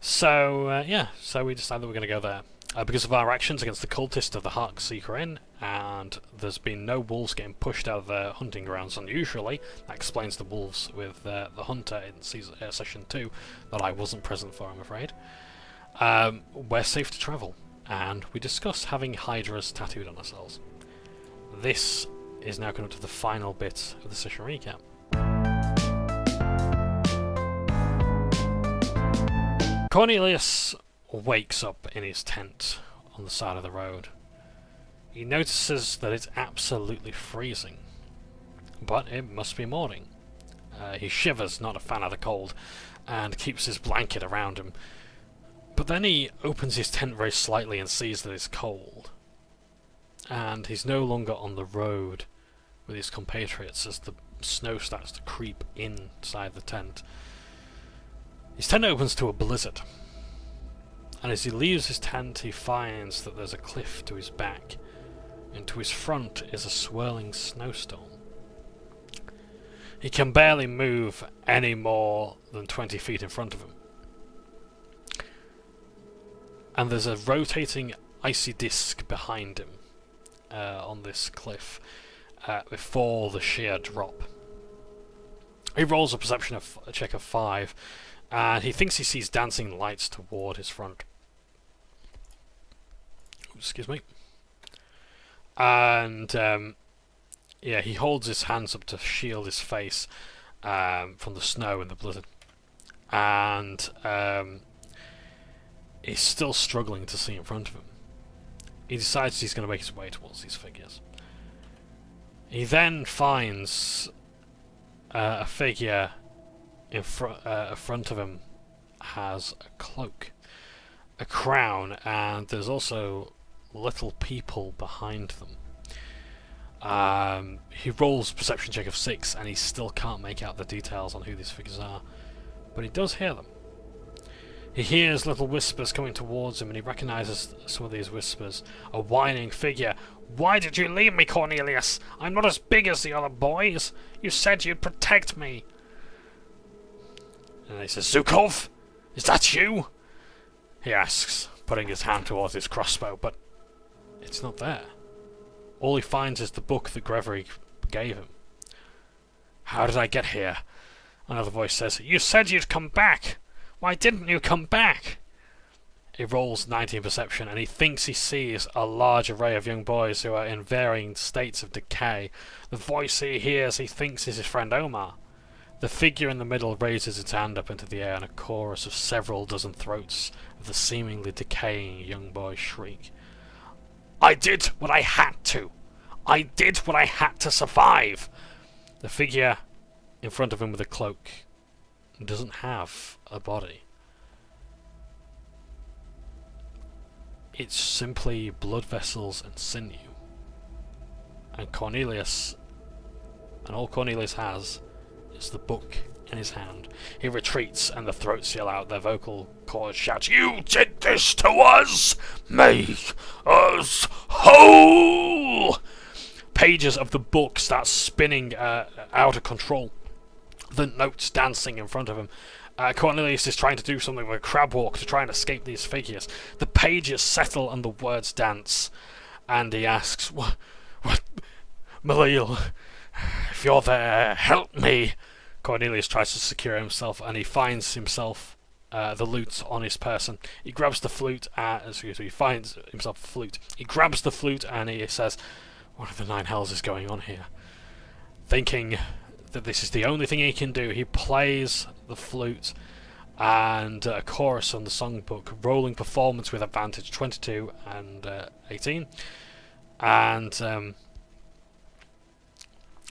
So, yeah, so we decided that we're going to go there. Because of our actions against the cultist of the Heartseeker Inn, and there's been no wolves getting pushed out of their hunting grounds unusually. That explains the wolves with the hunter in session 2 that I wasn't present for, I'm afraid. We're safe to travel, and we discuss having Hydras tattooed on ourselves. This is now coming up to the final bit of the session recap. Cornelius wakes up in his tent on the side of the road. He notices that it's absolutely freezing, but it must be morning. He shivers, not a fan of the cold, and keeps his blanket around him. But then he opens his tent very slightly and sees that it's cold. And he's no longer on the road with his compatriots as the snow starts to creep inside the tent. His tent opens to a blizzard. And as he leaves his tent, he finds that there's a cliff to his back, and to his front is a swirling snowstorm. He can barely move any more than 20 feet in front of him. And there's a rotating icy disc behind him on this cliff before the sheer drop. He rolls a perception check of 5, and he thinks he sees dancing lights toward his front. Excuse me. And yeah, he holds his hands up to shield his face from the snow and the blizzard. And he's still struggling to see in front of him. He decides he's going to make his way towards these figures. He then finds a figure in front of him has a cloak, a crown, and there's also little people behind them. He rolls a perception check of 6, and he still can't make out the details on who these figures are, but he does hear them. He hears little whispers coming towards him, and he recognises some of these whispers. A whining figure. "Why did you leave me, Cornelius? I'm not as big as the other boys. You said you'd protect me." And he says, "Zukov, is that you?" He asks, putting his hand towards his crossbow, but it's not there. All he finds is the book that Gregory gave him. "How did I get here?" Another voice says, "You said you'd come back. Why didn't you come back?" He rolls 19 perception, and he thinks he sees a large array of young boys who are in varying states of decay. The voice he hears he thinks is his friend Omar. The figure in the middle raises its hand up into the air, and a chorus of several dozen throats of the seemingly decaying young boys shriek. "I did what I had to! I did what I had to survive!" The figure in front of him with a cloak doesn't have a body. It's simply blood vessels and sinew. And Cornelius, and all Cornelius has, is the book in his hand. He retreats, and the throats yell out, their vocal cords shout, "You did this to us! Make us whole!" Pages of the book start spinning out of control, the notes dancing in front of him. Cornelius is trying to do something with a crab walk to try and escape these figures. The pages settle and the words dance, and he asks, What, Malil, if you're there, help me." Cornelius tries to secure himself, and he finds himself the lute on his person. He grabs the flute, he finds himself a flute. He grabs the flute and he says, "What the 9 hells is going on here?" Thinking that this is the only thing he can do, he plays the flute and a chorus on the songbook, rolling performance with advantage 22 and 18. And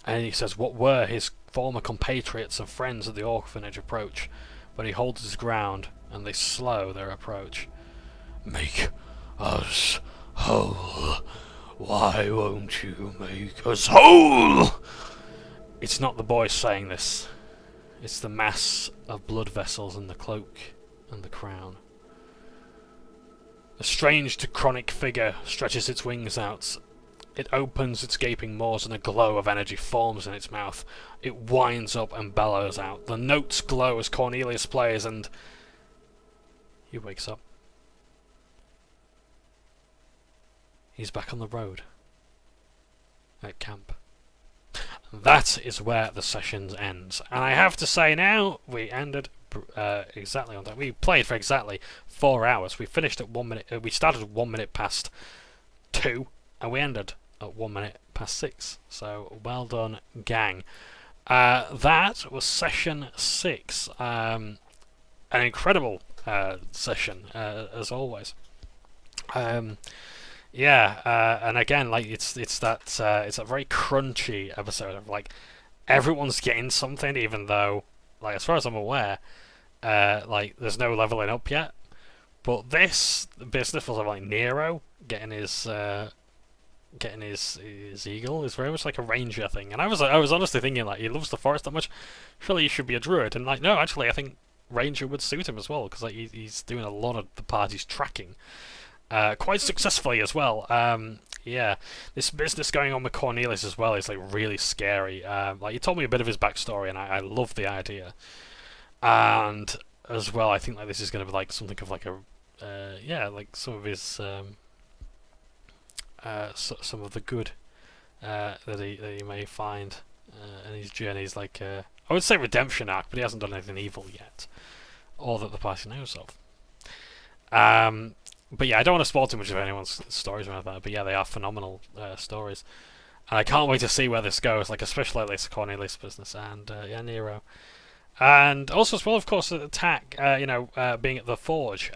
he says what were his former compatriots and friends at the orphanage approach, but he holds his ground and they slow their approach. "Make us whole. Why won't you make us whole? It's not the boy saying this. It's the mass of blood vessels in the cloak and the crown. A strange chronic figure stretches its wings out. It opens its gaping maws and a glow of energy forms in its mouth. It winds up and bellows out. The notes glow as Cornelius plays and... he wakes up. He's back on the road. At camp. And that is where the session ends. And I have to say now, we ended exactly on time. We played for exactly 4 hours. We finished at 1 minute. We started at 1 minute past 2, and we ended at 1 minute past 6. So well done, gang. That was session 6. An incredible session, as always. Yeah, and again, like it's a very crunchy episode of like everyone's getting something, even though, like, as far as I'm aware, like there's no leveling up yet. But this business was of like Nero getting his eagle is very much like a ranger thing, and I was honestly thinking, like, he loves the forest that much, surely he should be a druid, and like, no, actually I think ranger would suit him as well, because like he's doing a lot of the party's tracking. Quite successfully as well. Yeah, this business going on with Cornelius as well is like really scary. Like, he told me a bit of his backstory, and I love the idea. And as well, I think like this is going to be like something of like a yeah, like some of his some of the good that he may find in his journeys. Like I would say redemption arc, but he hasn't done anything evil yet, or that the party knows of. But yeah, I don't want to spoil too much of anyone's stories around that. But yeah, they are phenomenal stories, and I can't wait to see where this goes. Like, especially like this Cornelius business and yeah, Nero, and also as well, of course, the attack. You know, being at the forge.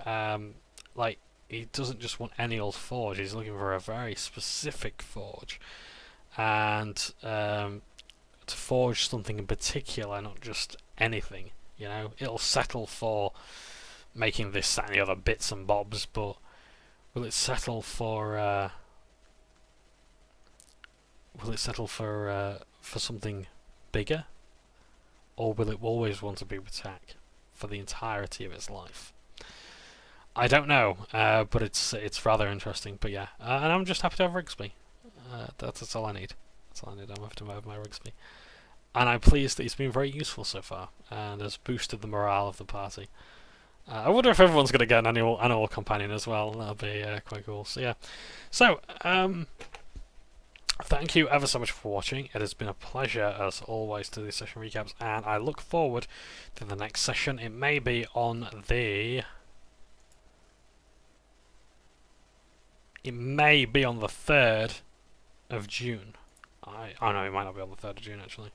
Like, he doesn't just want any old forge. He's looking for a very specific forge, and to forge something in particular, not just anything. You know, it'll settle for making this, that, and the other bits and bobs, but will it settle for something bigger, or will it always want to be attack for the entirety of its life? I don't know, but it's rather interesting. But yeah, and I'm just happy to have Rigsby. That's all I need. That's all I need. I'm happy to have my Rigsby, and I'm pleased that he's been very useful so far and has boosted the morale of the party. I wonder if everyone's going to get an animal companion as well. That'll be quite cool. So yeah. So, thank you ever so much for watching. It has been a pleasure, as always, to do these session recaps, and I look forward to the next session. It may be on the... It may be on the 3rd of June. I know, it might not be on the 3rd of June, actually.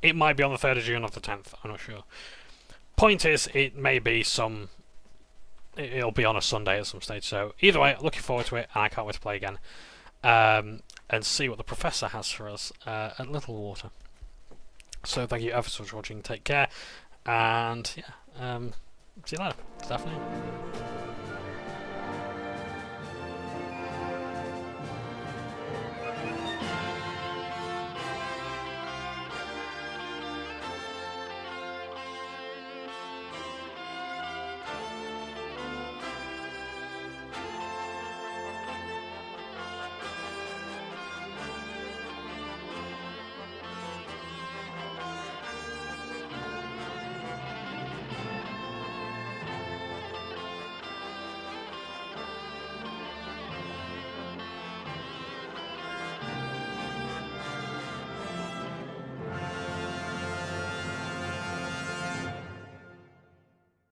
It might be on the 3rd of June or the 10th. I'm not sure. Point is, it may be it'll be on a Sunday at some stage, so either way, looking forward to it, and I can't wait to play again, and see what the Professor has for us at Littlewater. So thank you ever so much for watching, take care, and yeah, see you later. Good afternoon.